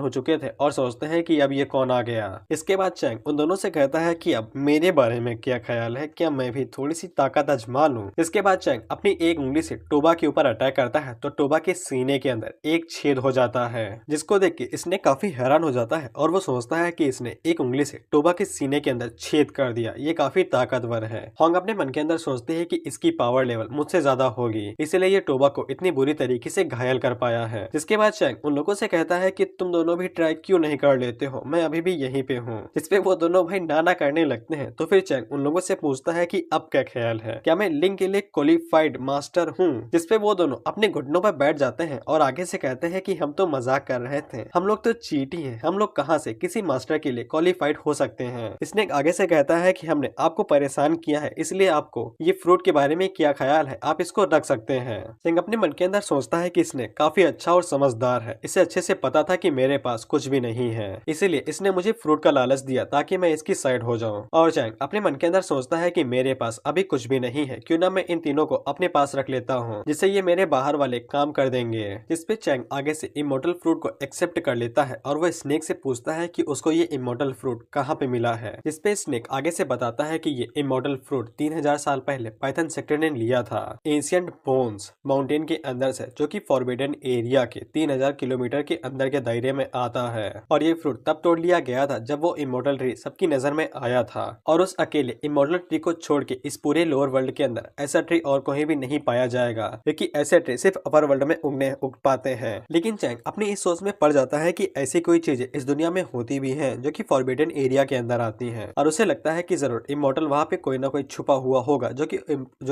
हो चुके थे और सोचते हैं कि अब ये कौन आ गया। इसके बाद चैंग उन दोनों से कहता है कि अब मेरे बारे में क्या ख्याल है, क्या मैं भी थोड़ी सी ताकत आजमा लूं। इसके बाद चैंग अपनी एक उंगली से टोबा के ऊपर अटैक करता है तो टोबा के सीने के अंदर एक छेद हो जाता है, जिसको देख के इसने काफी हैरान हो जाता है और वो सोचता है कि इसने एक उंगली से टोबा के सीने के अंदर छेद कर दिया, ये काफी ताकतवर है। होंग अपने मन के अंदर सोचते हैं कि इसकी पावर लेवल मुझसे ज्यादा होगी, इसलिए ये टोबा को इतनी बुरी तरीके से घायल कर पाया है। जिसके बाद चैंग उन लोगों से कहता है कि तुम दोनों भी ट्राई क्यों नहीं कर लेते हो, मैं अभी भी यहीं पे हूँ। जिसपे वो दोनों भाई नाना करने लगते हैं। तो फिर चैंग उन लोगों से पूछता है कि अब क्या ख्याल है, क्या मैं लिंक के लिए क्वालिफाइड मास्टर हूँ। जिसपे वो दोनों अपने घुटनों पर बैठ जाते हैं और आगे से कहते हैं कि हम तो मजाक कर रहे थे, हम लोग तो चीटी हैं, हम लोग कहाँ से किसी मास्टर के लिए क्वालिफाइड हो सकते हैं। इसने आगे से कहता है कि हमने आपको परेशान किया है, इसलिए आपको ये फ्रूट के बारे में क्या ख्याल है, आप इसको रख सकते हैं। सिंह अपने मन के अंदर सोचता है कि इसने काफी अच्छा और समझदार है, इसे अच्छे से पता था कि मेरे पास कुछ भी नहीं है, इसीलिए इसने मुझे फ्रूट का लालच दिया ताकि मैं इसकी साइड हो जाऊं। और चैंग अपने मन के अंदर सोचता है कि मेरे पास अभी कुछ भी नहीं है, क्यों ना मैं इन तीनों को अपने पास रख लेता हूँ, जिससे ये मेरे बाहर वाले काम कर देंगे। जिसपे चैंग आगे से इमोर्टल फ्रूट को एक्सेप्ट कर लेता है और वह स्नेक से पूछता है कि उसको ये इमोर्टल फ्रूट कहाँ पे मिला है। जिसपे स्नेक आगे से बताता है कि ये इमोर्टल फ्रूट 3000 साल पहले पाइथन सेक्टर ने लिया था एंशिएंट बोन्स माउंटेन के अंदर से, जो कि फॉरबिडन एरिया के 3000 किलोमीटर के अंदर के दायरे में आता है। और ये फ्रूट तब तोड़ लिया गया था जब वो इमोर्टल ट्री सबकी नजर में आया था और उस अकेले इमोर्टल ट्री को छोड़ के इस पूरे लोअर वर्ल्ड के अंदर ऐसा ट्री और कहीं भी नहीं पाया जाएगा, क्योंकि ऐसे ट्री सिर्फ अपर वर्ल्ड में उग पाते हैं। लेकिन चैंग अपनी इस सोच में पड़ जाता है कि ऐसी कोई चीजें इस दुनिया में होती भी हैं जो कि फॉरबिडन एरिया के अंदर आती हैं, और उसे लगता है कि जरूर इमोर्टल वहाँ पे कोई ना कोई छुपा हुआ होगा जो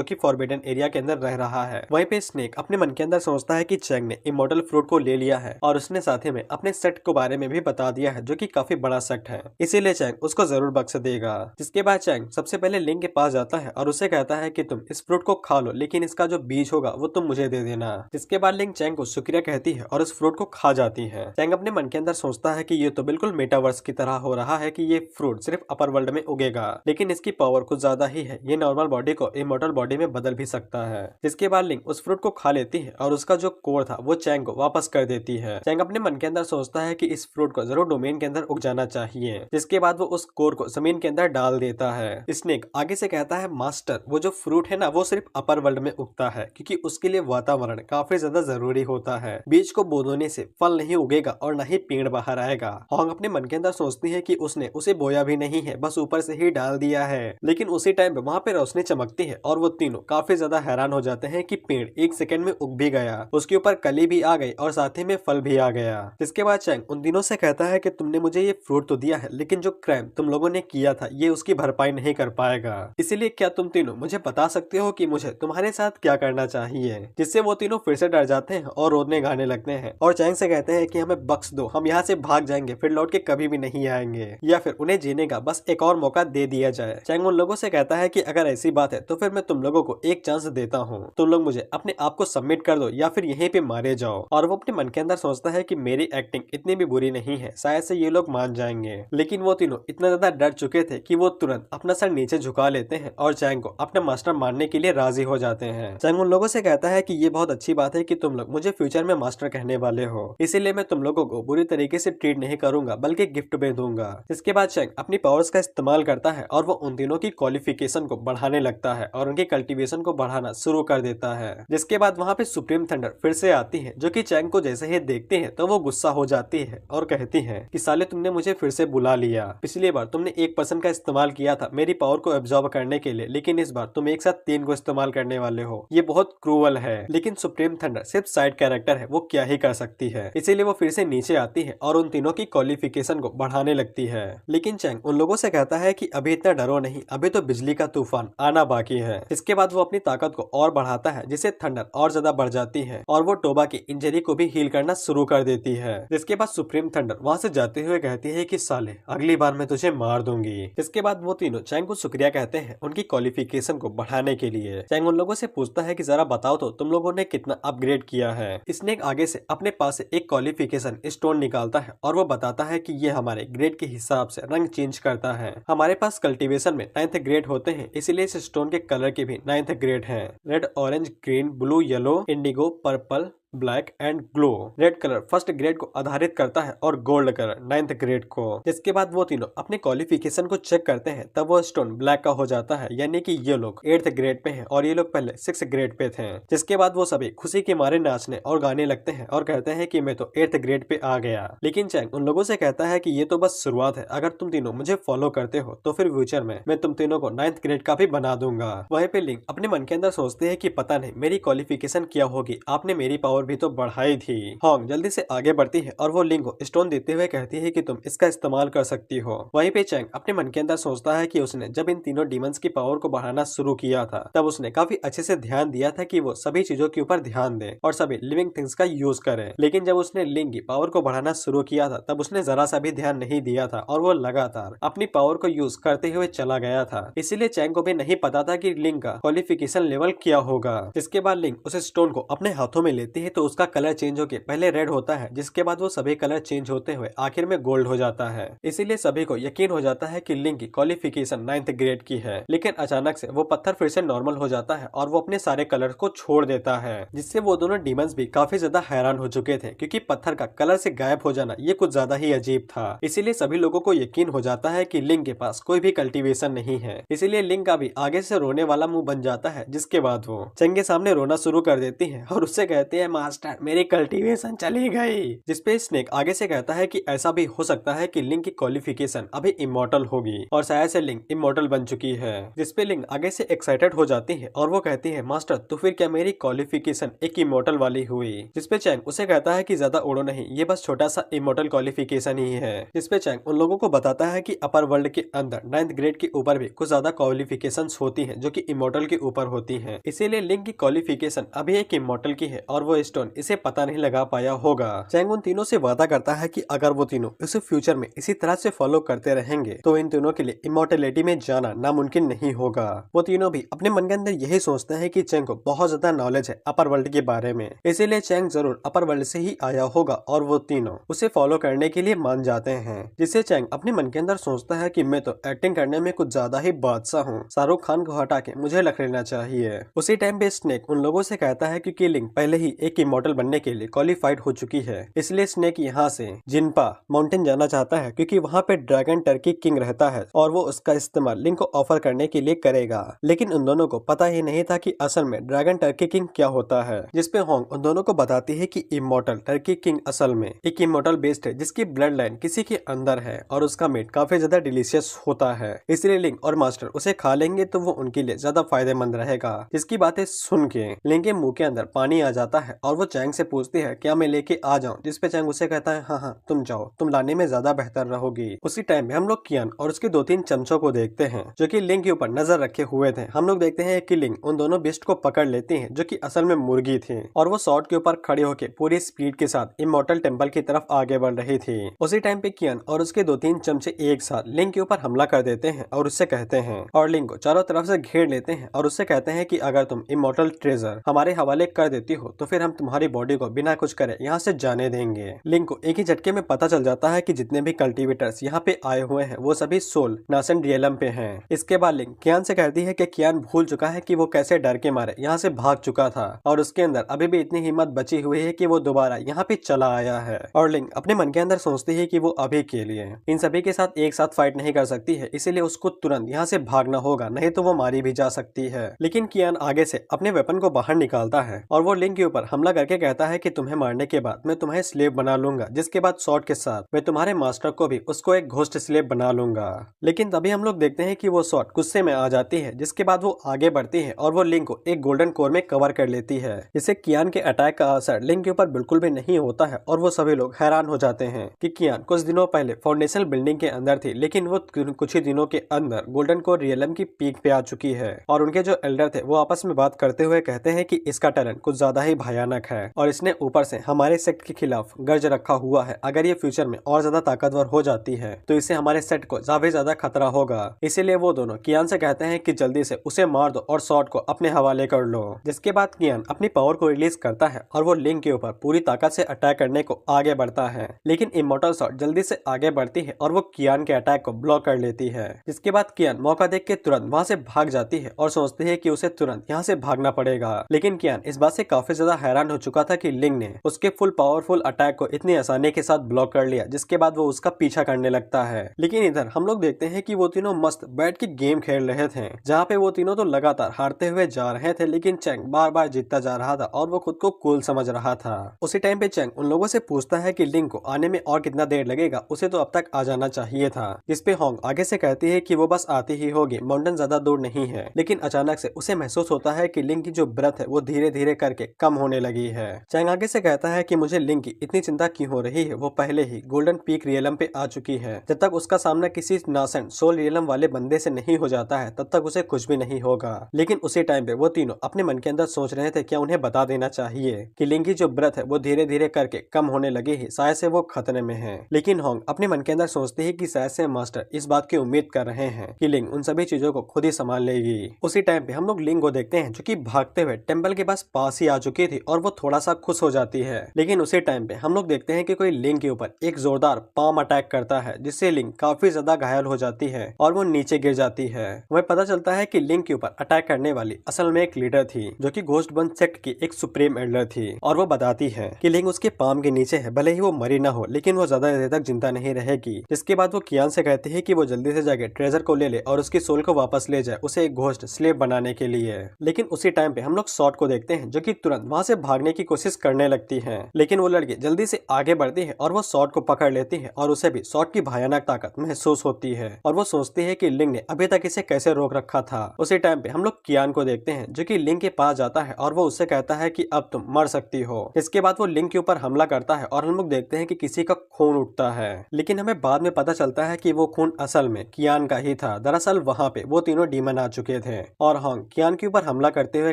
कि फॉरबिडन एरिया के अंदर रह रहा है। वहीं पे स्नेक अपने मन के अंदर सोचता है कि चैंग ने इमोर्टल फ्रूट को ले लिया है और उसने साथ ही में अपने सेट के बारे में भी बता दिया है, जो कि काफी बड़ा सेट है, इसीलिए चैंग उसको जरूर बख्श देगा। जिसके बाद चैंग सबसे पहले लिंक के पास जाता है और उसे कहता है कि तुम इस फ्रूट को खा लो, लेकिन इसका जो बीज होगा वो तुम मुझे दे देना। जिसके बाद लिंक चैंग को शुक्रिया कहती है और उस फ्रूट को खा जाती है। चैंग अपने मन के अंदर सोचता है कि ये तो बिल्कुल मेटावर्स की तरह हो रहा है कि ये फ्रूट सिर्फ अपर वर्ल्ड में उगेगा, लेकिन इसकी पावर कुछ ज्यादा ही है, ये नॉर्मल बॉडी को इमोर्टल बॉडी में बदल भी सकता है। जिसके बाद लिंक उस फ्रूट को खा लेती है और उसका जो कोर था वो चैंग को वापस कर देती है। चैंग अपने मन के अंदर सोचता है कि इस फ्रूट को जरूर डोमेन के अंदर उग जाना चाहिए, जिसके बाद वो उस कोर को जमीन के अंदर डाल देता है। स्नेक आगे से कहता है, मास्टर वो जो फ्रूट है ना वो सिर्फ अपर वर्ल्ड में उगता है, क्योंकि उसके लिए वातावरण काफी ज्यादा जरूरी होता है। बीज को बोने से फल नहीं उगेगा और न ही पेड़ बाहर आएगा। होंग अपने मन के अंदर सोचती है कि उसने उसे बोया भी नहीं है, बस ऊपर से ही डाल दिया है। लेकिन उसी टाइम पे वहाँ पे रोशनी चमकती है और वो तीनों काफी ज्यादा हैरान हो जाते हैं कि पेड़ 1 सेकंड में उग भी गया, उसके ऊपर कली भी आ गई और साथ ही में फल भी आ गया। जिसके बाद चैंग उन तीनों से कहता है कि तुमने मुझे ये फ्रूट तो दिया है, लेकिन जो क्राइम तुम लोगों ने किया था ये उसकी भरपाई नहीं कर पाएगा। इसीलिए क्या तुम तीनों मुझे बता सकते हो कि मुझे तुम्हारे साथ क्या करना चाहिए? जिससे वो तीनों फिर से डर जाते हैं और रोने गाने लगते हैं और चैंग से कहते हैं कि हमें बख्श दो, हम यहाँ से भाग जाएंगे, फिर लौट के कभी भी नहीं आएंगे, या फिर उन्हें जीने का बस एक और मौका दे दिया जाए। चैंग उन लोगों से कहता है कि अगर ऐसी बात है तो फिर मैं तुम लोगों को एक चांस देता हूँ, तुम लोग मुझे अपने आप को सबमिट कर दो या फिर यहीं पे मारे जाओ। और वो अपने मन के अंदर सोचता है कि मेरी एक्टिंग इतनी भी बुरी नहीं है, शायद से ये लोग मान जाएंगे। लेकिन वो तीनों इतना ज्यादा डर चुके थे कि वो तुरंत अपना सर नीचे झुका लेते हैं और चैंग को अपना मास्टर मानने के लिए राजी हो जाते हैं। चैंग उन लोगों से कहता है कि ये बहुत अच्छी बात है कि तुम लोग मुझे फ्यूचर में मास्टर कहने वाले हो, इसीलिए मैं तुम लोगों को बुरी तरीके से ट्रीट नहीं करूंगा बल्कि गिफ्ट में दूंगा। इसके बाद चैंग अपनी पावर्स का इस्तेमाल करता है और वो उन तीनों की क्वालिफिकेशन को बढ़ाने लगता है और उनकी कल्टीवेशन को बढ़ाना शुरू कर देता है। जिसके बाद वहाँ पे सुप्रीम थंडर फिर से आती है, जो कि चैंग को जैसे ही देखते हैं तो वो गुस्सा हो जाती है और कहती है कि साले तुमने मुझे फिर से बुला लिया, पिछली बार तुमने 1% का इस्तेमाल किया था मेरी पावर को एब्जॉर्ब करने के लिए, लेकिन इस बार तुम एक साथ 3 को इस्तेमाल करने वाले हो, ये बहुत क्रूअल है। लेकिन सुप्रीम थंडर सिर्फ साइड कैरेक्टर है, वो क्या ही कर सकती है, इसीलिए वो फिर से नीचे आती है और उन तीनों की क्वालिफिकेशन को बढ़ाने लगती है। लेकिन चैंग उन लोगों से कहता है कि अभी इतना डरो नहीं, अभी तो बिजली का तूफान आना बाकी है। इसके बाद वो अपनी ताकत को और बढ़ाता है, जिससे थंडर और ज्यादा बढ़ जाती है और वो टोबा की इंजरी को भी हील करना शुरू कर देती है। जिसके बाद सुप्रीम थंडर वहाँ से जाते हुए कहती है कि साले अगली बार मैं तुझे मार दूंगी। इसके बाद वो तीनों चैंग को शुक्रिया कहते हैं उनकी क्वालिफिकेशन को बढ़ाने के लिए। चैंग उन लोगों से पूछता है कि जरा बताओ तो तुम लोगों ने कितना अपग्रेड किया है। स्नेक आगे से अपने पास से एक क्वालिफिकेशन स्टोन निकालता है और वो बताता है कि ये हमारे ग्रेड के हिसाब से रंग चेंज करता है। हमारे पास कल्टीवेशन में 9th ग्रेड होते हैं, इसलिए इस स्टोन के कलर के भी 9th ग्रेड हैं। Red, orange, green, blue, yellow, Indigo, purple, black and glow. Red colour first grade को आधारित करता है और गोल्ड कलर 9th ग्रेड को। जिसके बाद वो तीनों अपने क्वालिफिकेशन को चेक करते हैं, तब वो स्टोन ब्लैक का हो जाता है, यानी कि ये लोग 8th ग्रेड पे हैं और ये लोग पहले 6th ग्रेड पे थे। जिसके बाद वो सभी खुशी के मारे नाचने और गाने लगते हैं और कहते हैं कि मैं तो 8th ग्रेड पे आ गया। लेकिन चैंग उन लोगों से कहता है कि ये तो बस शुरुआत है, अगर तुम तीनों मुझे फॉलो करते हो तो फिर फ्यूचर में मैं तुम तीनों को 9th ग्रेड का भी बना दूंगा। वहीं पे लिंक अपने मन के अंदर सोचते हैं कि पता नहीं मेरी क्वालिफिकेशन क्या होगी, आपने मेरी पावर भी तो बढ़ाई थी। होंग जल्दी से आगे बढ़ती है और वो लिंग को स्टोन देते हुए कहती है कि तुम इसका इस्तेमाल कर सकती हो। वहीं पे चैंग अपने मन के अंदर सोचता है कि उसने जब इन तीनों डीमंस की पावर को बढ़ाना शुरू किया था तब उसने काफी अच्छे से ध्यान दिया था कि वो सभी चीजों के ऊपर ध्यान दे और सभी लिविंग थिंग्स का यूज करे। लेकिन जब उसने लिंग की पावर को बढ़ाना शुरू किया था तब उसने जरा सा भी ध्यान नहीं दिया था और वो लगातार अपनी पावर को यूज करते हुए चला गया था। इसीलिए चैंग को भी नहीं पता था कि लिंग का क्वालिफिकेशन लेवल क्या होगा। जिसके बाद लिंग उस स्टोन को अपने हाथों में लेती है तो उसका कलर चेंज होकर पहले रेड होता है, जिसके बाद वो सभी कलर चेंज होते हुए आखिर में गोल्ड हो जाता है। इसीलिए सभी को यकीन हो जाता है कि लिंग की क्वालिफिकेशन 9th ग्रेड की है। लेकिन अचानक से वो पत्थर फिर से नॉर्मल हो जाता है और वो अपने सारे कलर को छोड़ देता है, जिससे वो दोनों डीमंस भी काफी ज्यादा हैरान हो चुके थे, क्योंकि पत्थर का कलर से गायब हो जाना ये कुछ ज्यादा ही अजीब था। इसीलिए सभी लोगों को यकीन हो जाता है कि लिंग के पास कोई भी कल्टीवेशन नहीं है। इसीलिए लिंग का भी आगे से रोने वाला मुंह बन जाता है, जिसके बाद वो चैंग के सामने रोना शुरू कर देती है और उससे कहती है मास्टर मेरी कल्टीवेशन चली गई। जिसपे स्नेक आगे से कहता है कि ऐसा भी हो सकता है कि लिंग की क्वालिफिकेशन अभी इमॉर्टल होगी और शायद से लिंग इमॉर्टल बन चुकी है। जिसपे लिंग आगे से एक्साइटेड हो जाती है और वो कहती है मास्टर तो फिर क्या मेरी क्वालिफिकेशन एक इमॉर्टल वाली हुई। जिसपे चैंग उसे कहता है कि ज्यादा उड़ो नहीं, ये बस छोटा सा इमॉर्टल क्वालिफिकेशन ही है। जिसपे चैंग उन लोगों को बताता है कि अपर वर्ल्ड के अंदर 9th ग्रेड के ऊपर भी कुछ ज्यादा क्वालिफिकेशन होती है जो की इमॉर्टल के ऊपर होती है। इसीलिए लिंग की क्वालिफिकेशन अभी एक इमॉर्टल की है और वो स्टोन इसे पता नहीं लगा पाया होगा। चैंग उन तीनों से वादा करता है कि अगर वो तीनों इसे फ्यूचर में इसी तरह से फॉलो करते रहेंगे तो इन तीनों के लिए इमॉर्टलिटी में जाना नामुमकिन नहीं होगा। वो तीनों भी अपने मन के अंदर यही सोचते हैं कि चैंग को बहुत ज्यादा नॉलेज है अपर वर्ल्ड के बारे में, इसीलिए चैंग जरूर अपर वर्ल्ड से ही आया होगा और वो तीनों उसे फॉलो करने के लिए मान जाते हैं। जिससे चैंग अपने मन के अंदर सोचता है कि मैं तो एक्टिंग करने में कुछ ज्यादा ही बादशाह हूँ, शाहरुख खान को हटा के मुझे रख लेना चाहिए। उसी टाइम पे स्नेक उन लोगों से कहता है कि लिंग पहले ही एक एक इमॉर्टल बनने के लिए क्वालिफाइड हो चुकी है। इसलिए स्नेक यहाँ से जिनपा माउंटेन जाना चाहता है क्योंकि वहाँ पे ड्रैगन टर्की किंग रहता है और वो उसका इस्तेमाल लिंक को ऑफर करने के लिए करेगा। लेकिन उन दोनों को पता ही नहीं था कि असल में ड्रैगन टर्की किंग क्या होता है, जिसपे होंग उन दोनों को बताती है कि इमॉर्टल टर्की किंग असल में एक इमॉर्टल बेस्ड है जिसकी ब्लड लाइन किसी के अंदर है और उसका मीट काफी ज्यादा डिलीशियस होता है। इसलिए लिंक और मास्टर उसे खा लेंगे तो वो उनके लिए ज्यादा फायदेमंद रहेगा। जिसकी बातें सुन के लिंक के मुंह के अंदर पानी आ जाता है और वो चैंग से पूछती है क्या मैं लेके आ जाऊं, जिसपे चैंग उसे कहता है हाँ तुम जाओ, तुम लाने में ज्यादा बेहतर रहोगी। उसी टाइम में हम लोग कियान और उसके 2-3 चमचों को देखते हैं जो कि लिंक के ऊपर नजर रखे हुए थे। हम लोग देखते हैं कि लिंक उन दोनों बिस्ट को पकड़ लेती है जो कि असल में मुर्गी थी और वो सॉर्ड के ऊपर खड़े होकर पूरी स्पीड के साथ इमॉर्टल टेम्पल की तरफ आगे बढ़ रही थी। उसी टाइम पे कियान और उसके 2-3 चमचे एक साथ लिंक के ऊपर हमला कर देते हैं और उससे कहते हैं और लिंक को चारों तरफ से घेर लेते हैं और उससे कहते हैं कि अगर तुम इमॉर्टल ट्रेजर हमारे हवाले कर देती हो तो फिर हम तुम्हारी बॉडी को बिना कुछ करे यहाँ से जाने देंगे। लिंक को एक ही झटके में पता चल जाता है कि जितने भी कल्टीवेटर्स यहाँ पे आए हुए हैं वो सभी सोल नासेंट रियलम पे हैं। इसके बाद लिंक कियान से कहती है कि कियान भूल चुका है कि वो कैसे डर के मारे यहाँ से भाग चुका था और उसके अंदर अभी भी इतनी हिम्मत बची हुई है कि वो दोबारा यहाँ पे चला आया है। और लिंक अपने मन के अंदर सोचती है कि वो अभी के लिए इन सभी के साथ एक साथ फाइट नहीं कर सकती है, इसीलिए उसको तुरंत यहाँ से भागना होगा, नहीं तो वो मारी भी जा सकती है। लेकिन कियान आगे से अपने वेपन को बाहर निकालता है और वो लिंक के ऊपर हमला करके कहता है कि तुम्हें मारने के बाद मैं तुम्हें स्लेव बना लूंगा, जिसके बाद शॉर्ट के साथ मैं तुम्हारे मास्टर को भी उसको एक घोस्ट स्लेव बना लूंगा। लेकिन तभी हम लोग देखते हैं कि वो शॉर्ट गुस्से में आ जाती है, जिसके बाद वो आगे बढ़ती है और वो लिंक को एक गोल्डन कोर में कवर कर लेती है, जिससे कियान के अटैक का असर लिंक के ऊपर बिल्कुल भी नहीं होता है और वो सभी लोग हैरान हो जाते हैं कि कियान कुछ दिनों पहले फाउंडेशनल बिल्डिंग के अंदर थी लेकिन वो कुछ ही दिनों के अंदर गोल्डन कोर रियलम की पीक पे आ चुकी है। और उनके जो एल्डर थे वो आपस में बात करते हुए कहते हैं कि इसका टैलेंट कुछ ज्यादा ही भयानक है और इसने ऊपर से हमारे सेक्ट के खिलाफ गर्ज रखा हुआ है। अगर ये फ्यूचर में और ज्यादा ताकतवर हो जाती है तो इससे हमारे सेट को ज्यादा खतरा होगा। इसीलिए वो दोनों कियान से कहते हैं कि जल्दी से उसे मार दो और शॉर्ट को अपने हवाले कर लो। जिसके बाद कियान अपनी पावर को रिलीज करता है और वो लिंक के ऊपर पूरी ताकत से अटैक करने को आगे बढ़ता है। लेकिन इमॉर्टल शॉर्ट जल्दी से आगे बढ़ती है और वो कियान के अटैक को ब्लॉक कर लेती है। जिसके बाद कियान मौका देख के तुरंत वहाँ से भाग जाती है और सोचती है कि उसे तुरंत यहाँ से भागना पड़ेगा। लेकिन कियान इस बात से काफी ज्यादा हैरान हो चुका था कि लिंक ने उसके फुल पावरफुल अटैक को इतनी आसानी के साथ ब्लॉक कर लिया, जिसके बाद वो उसका पीछा करने लगता है। लेकिन इधर हम लोग देखते हैं कि वो तीनों मस्त बैठ के गेम खेल रहे थे, जहाँ पे वो तीनों तो लगातार हारते हुए जा रहे थे लेकिन चैंग बार बार जीतता जा रहा था और वो खुद को कूल समझ रहा था। उसी टाइम पे चैंग उन लोगों से पूछता है कि लिंक को आने में और कितना देर लगेगा, उसे तो अब तक आ जाना चाहिए था। जिसपे होंग आगे से कहती है कि वो बस आती ही होगी, माउंटेन ज्यादा दूर नहीं है। लेकिन अचानक से उसे महसूस होता है कि लिंक की जो ब्रेथ है वो धीरे धीरे करके कम होने लगी है। चैंग आगे से कहता है कि मुझे लिंक की इतनी चिंता क्यों हो रही है, वो पहले ही गोल्डन पीक रियलम पे आ चुकी है। जब तक उसका सामना किसी नासेंट सोल रियलम वाले बंदे से नहीं हो जाता है तब तक उसे कुछ भी नहीं होगा। लेकिन उसी टाइम पे वो तीनों अपने मन के अंदर सोच रहे थे क्या उन्हें बता देना चाहिए कि लिंक की जो ब्रेथ है वो धीरे धीरे करके कम होने लगी है, शायद से वो खतरे में है। लेकिन होंग अपने मन के अंदर सोचते है कि शायद से मास्टर इस बात की उम्मीद कर रहे हैं कि लिंक उन सभी चीजों को खुद ही संभाल लेगी। उसी टाइम पे हम लोग लिंक को देखते हैं जो कि भागते हुए टेम्पल के पास ही आ चुकी थी और वो थोड़ा सा खुश हो जाती है। लेकिन उसी टाइम पे हम लोग देखते हैं कि कोई लिंक के ऊपर एक जोरदार पाम अटैक करता है, जिससे लिंक काफी ज्यादा घायल हो जाती है और वो नीचे गिर जाती है। हमें पता चलता है कि लिंक के ऊपर अटैक करने वाली असल में एक लीडर थी जो कि घोस्ट बन सेक्ट की एक सुप्रीम एल्डर थी और वो बताती है कि लिंक उसके पाम के नीचे है, भले ही वो मरी ना हो लेकिन वो ज्यादा देर तक जिंदा नहीं रहेगी। जिसके बाद वो कियान से कहती है कि वो जल्दी से जाके ट्रेजर को ले ले और उसकी सोल को वापस ले जाए उसे एक घोस्ट स्लेव बनाने के लिए। लेकिन उसी टाइम पे हम लोग शॉर्ट को देखते हैं जो कि तुरंत वहां से भागने की कोशिश करने लगती है। लेकिन वो लड़की जल्दी से आगे बढ़ती है और वो शॉर्ट को पकड़ लेती है और उसे भी शॉर्ट की भयानक ताकत महसूस होती है और वो सोचती है कि लिंक ने अभी तक इसे कैसे रोक रखा था। उसी टाइम पे हम लोग कियान को देखते हैं जो कि लिंक के पास जाता है और वो उससे कहता है कि अब तुम मर सकती हो। इसके बाद वो लिंक के ऊपर हमला करता है और हम लोग देखते हैं कि किसी का खून उठता है। लेकिन हमें बाद में पता चलता है कि वो खून असल में कियान का ही था। दरअसल वहाँ पे वो तीनों डीमन आ चुके थे और होंग कियान के ऊपर हमला करते हुए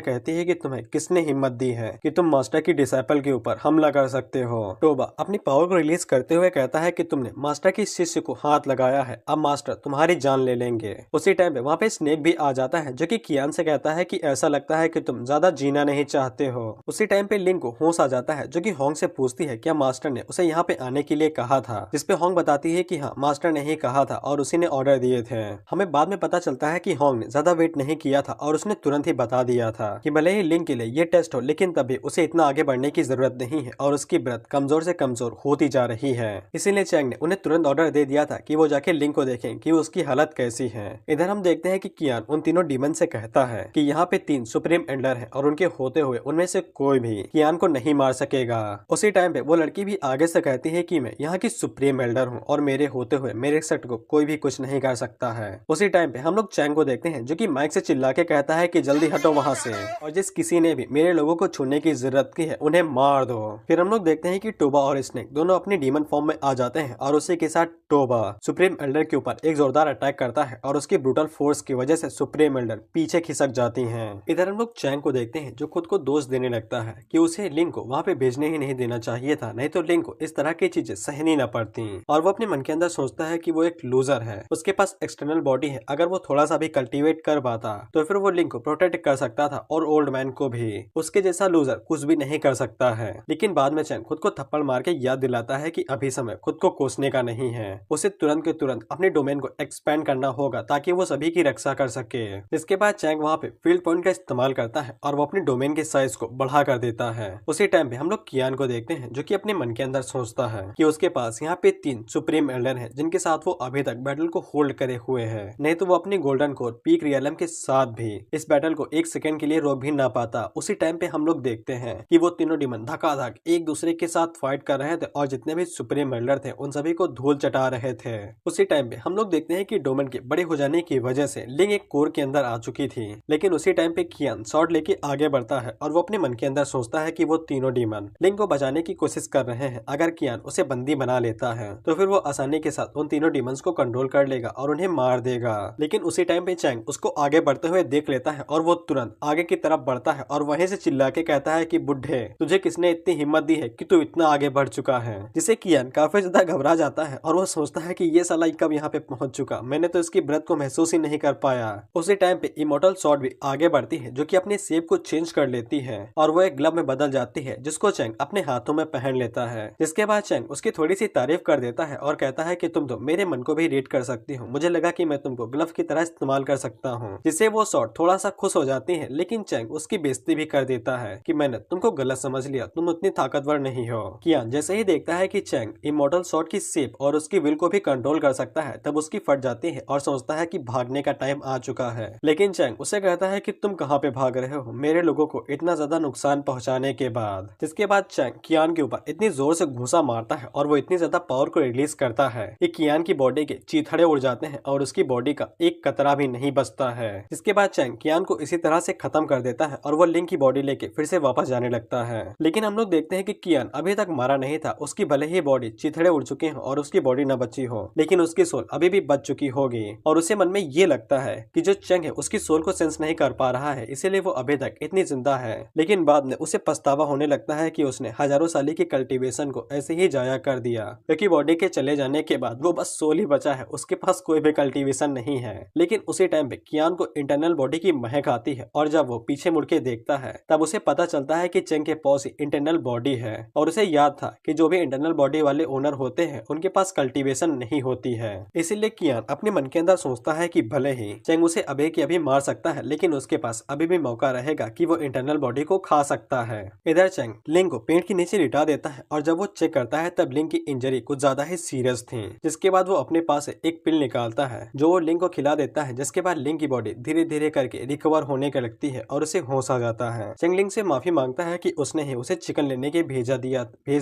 कहती है कि तुम्हें किसने हिम्मत दी है कि तुम मास्टर की डिसाइपल के ऊपर हमला कर सकते हो। टोबा अपनी पावर को रिलीज करते हुए कहता है कि तुमने मास्टर की शिष्य को हाथ लगाया है, अब मास्टर तुम्हारी जान ले लेंगे। उसी टाइम पे वहाँ पे स्नेक भी आ जाता है जो कि कियान से कहता है कि ऐसा लगता है कि तुम ज्यादा जीना नहीं चाहते हो। उसी टाइम पे लिंक को होश आ जाता है जो कि होंग से पूछती है क्या मास्टर ने उसे यहाँ पे आने के लिए कहा था। जिसपे होंग बताती है कि हाँ मास्टर ने ही कहा था और उसी ने ऑर्डर दिए थे। हमें बाद में पता चलता है कि होंग ने ज्यादा वेट नहीं किया था और उसने तुरंत ही बता दिया था कि भले ही लिंक के लिए ये टेस्ट हो लेकिन तभी उसे इतना आगे बढ़ने की जरूरत नहीं है और उसकी ब्रत कमजोर से कमजोर होती जा रही है। इसीलिए चैंग ने उन्हें तुरंत ऑर्डर दे दिया था कि वो जाके लिंग को देखें कि उसकी हालत कैसी है। इधर हम देखते हैं कि कियान उन तीनों डीमन से कहता है कि यहाँ पे 3 सुप्रीम एल्डर हैं और उनके होते हुए उनमें से कोई भी कियान को नहीं मार सकेगा। उसी टाइम पे वो लड़की भी आगे से कहती है कि मैं यहाँ की सुप्रीम एल्डर हूँ और मेरे होते हुए मेरे सेट को कोई भी कुछ नहीं कर सकता है। उसी टाइम पे हम लोग चैंग को देखते हैं जो कि माइक से चिल्ला के कहता है कि जल्दी हटो वहाँ से, और जिस किसी ने भी मेरे लोगों को छूने की जरूरत की है उन्हें मार दो। फिर हम लोग देखते हैं कि टोबा और स्नेक दोनों अपनी डीमन फॉर्म में आ जाते हैं और उसी के साथ टोबा सुप्रीम एल्डर के ऊपर एक जोरदार अटैक करता है और उसकी ब्रूटल फोर्स की वजह से सुप्रीम एल्डर पीछे खिसक जाती हैं। इधर हम लोग चैंग को देखते हैं जो खुद को दोष देने लगता है कि उसे लिंग को वहाँ पे भेजने ही नहीं देना चाहिए था, नहीं तो लिंग को इस तरह की चीजें सहनी न पड़ती। और वो अपने मन के अंदर सोचता है कि वो एक लूजर है, उसके पास एक्सटर्नल बॉडी है, अगर वो थोड़ा सा भी कल्टीवेट कर पाता तो फिर वो लिंग को प्रोटेक्ट कर सकता था और ओल्ड मैन को भी। उसके जैसा लूजर कुछ भी नहीं कर सकता है। लेकिन बाद में चैंग खुद को थप्पड़ मार के याद दिलाता है कि अभी समय खुद को कोसने का नहीं है, उसे तुरंत के तुरंत अपने डोमेन को एक्सपेंड करना होगा ताकि वो सभी की रक्षा कर सके। इसके बाद चैंग वहाँ पे फील्ड पॉइंट का इस्तेमाल करता है और वो अपने डोमेन के साइज को बढ़ा कर देता है। उसी टाइम पे हम लोग कियान को देखते हैं जो कि अपने मन के अंदर सोचता है कि उसके पास यहाँ पे 3 सुप्रीम एल्डर हैं जिनके साथ वो अभी तक बैटल को होल्ड करे हुए हैं, नहीं तो वो अपनी गोल्डन कोर पीक रियलम के साथ भी इस बैटल को एक सेकंड के लिए रोक भी ना पाता। उसी टाइम पे हम लोग देखते हैं कि वो तीनों डीमन धकाधक एक दूसरे के साथ फाइट कर रहे थे और जितने भी सुप्रीम एल्डर थे उन सभी को धूल चटा रहे थे। उसी टाइम पे हम लोग देखते हैं कि डोमेन के बड़े हो जाने की वजह से लिंग एक कोर के अंदर आ चुकी थी। लेकिन उसी टाइम पे कियान शॉट लेके आगे बढ़ता है और वो अपने मन के अंदर सोचता है कि वो तीनों डीमन लिंग को बचाने की कोशिश कर रहे हैं। अगर कियान उसे बंदी बना लेता है तो फिर वो आसानी के साथ उन तीनों डीमंस को कंट्रोल कर लेगा और उन्हें मार देगा। लेकिन उसी टाइम पे चैंग उसको आगे बढ़ते हुए देख लेता है और वो तुरंत आगे की तरफ बढ़ता है और वहीं से चिल्ला के कहता है कि बुढ़े, तुझे किसने इतनी हिम्मत दी है कि तू इतना आगे बढ़ चुका है। जिसे कियान काफी ज्यादा घबरा जाता है और वो सोचता है कि ये साला कब यहाँ पे पहुंच चुका, मैंने तो इसकी ब्रत को महसूस ही नहीं कर पाया। उसी टाइम पे इमोर्टल स्वॉर्ड भी आगे बढ़ती है जो कि अपने शेप को चेंज कर लेती है और वो एक ग्लव में बदल जाती है जिसको चैंग अपने हाथों में पहन लेता है। जिसके बाद चैंग उसकी थोड़ी सी तारीफ कर देता है और कहता है कि तुम तो मेरे मन को भी रीड कर सकती हो, मुझे लगा कि मैं तुमको ग्लव की तरह इस्तेमाल कर सकता हूँ। जिससे वो स्वॉर्ड थोड़ा सा खुश हो जाती है, लेकिन चैंग उसकी बेइज्जती भी कर देता है कि मैंने तुमको गलत समझ लिया, तुम उतनी ताकतवर नहीं हो। कियान जैसे ही देखता है कि चैंग इमोर्टल स्वॉर्ड की शेप और उसकी विल को भी कंट्रोल कर सकता है तब उसकी फट जाती है और सोचता है कि भागने का टाइम आ चुका है। लेकिन चैंग उसे कहता है कि तुम कहाँ पे भाग रहे हो मेरे लोगों को इतना ज्यादा नुकसान पहुंचाने के बाद। जिसके बाद चैंग कियान के ऊपर इतनी जोर से घूंसा मारता है और वो इतनी ज्यादा पावर को रिलीज करता है कि कियान की बॉडी के चीथड़े उड़ जाते हैं और उसकी बॉडी का एक कतरा भी नहीं बचता है। जिसके बाद चैंग कियान को इसी तरह से खत्म कर देता है और वो लिंग की बॉडी लेके फिर से वापस जाने लगता है। लेकिन हम लोग देखते हैं कि कियान अभी तक मारा नहीं था, उसकी भले ही बॉडी चीथड़े उड़ चुके हो और उसकी बॉडी न बची हो, लेकिन उसकी सोल अभी भी बच चुकी होगी और उसे मन में ये लगता है कि जो चैंग है उसकी सोल को सेंस नहीं कर पा रहा है, इसीलिए वो अभी तक इतनी जिंदा है। लेकिन बाद में उसे पछतावा होने लगता है कि उसने हजारों साल की कल्टीवेशन को ऐसे ही जाया कर दिया, क्योंकि बॉडी के चले जाने के बाद वो बस सोल ही बचा है, उसके पास कोई भी कल्टीवेशन नहीं है। लेकिन उसी टाइम पे कियान को इंटरनल बॉडी की महक आती है और जब वो पीछे मुड़ के देखता है तब उसे पता चलता है कि चैंग के पास इंटरनल बॉडी है और उसे याद था कि जो भी इंटरनल बॉडी वाले ओनर होते हैं उनके पास कल्टीवेशन नहीं होती है। इसीलिए कियान अपने मन के अंदर सोचता है कि भले ही चैंग उसे अभी के अभी मार सकता है, लेकिन उसके पास अभी भी मौका रहेगा कि वो इंटरनल बॉडी को खा सकता है। इधर चैंग लिंग को पेड़ के नीचे लिटा देता है और जब वो चेक करता है तब लिंग की इंजरी कुछ ज्यादा ही सीरियस थी। जिसके बाद वो अपने पास से एक पिल निकालता है जो वो लिंग को खिला देता है। जिसके बाद लिंग की बॉडी धीरे धीरे करके रिकवर होने के लगती है और उसे होश आ जाता है। चैंग लिंग से माफी मांगता है कि उसने ही उसे चिकन लेने के भेज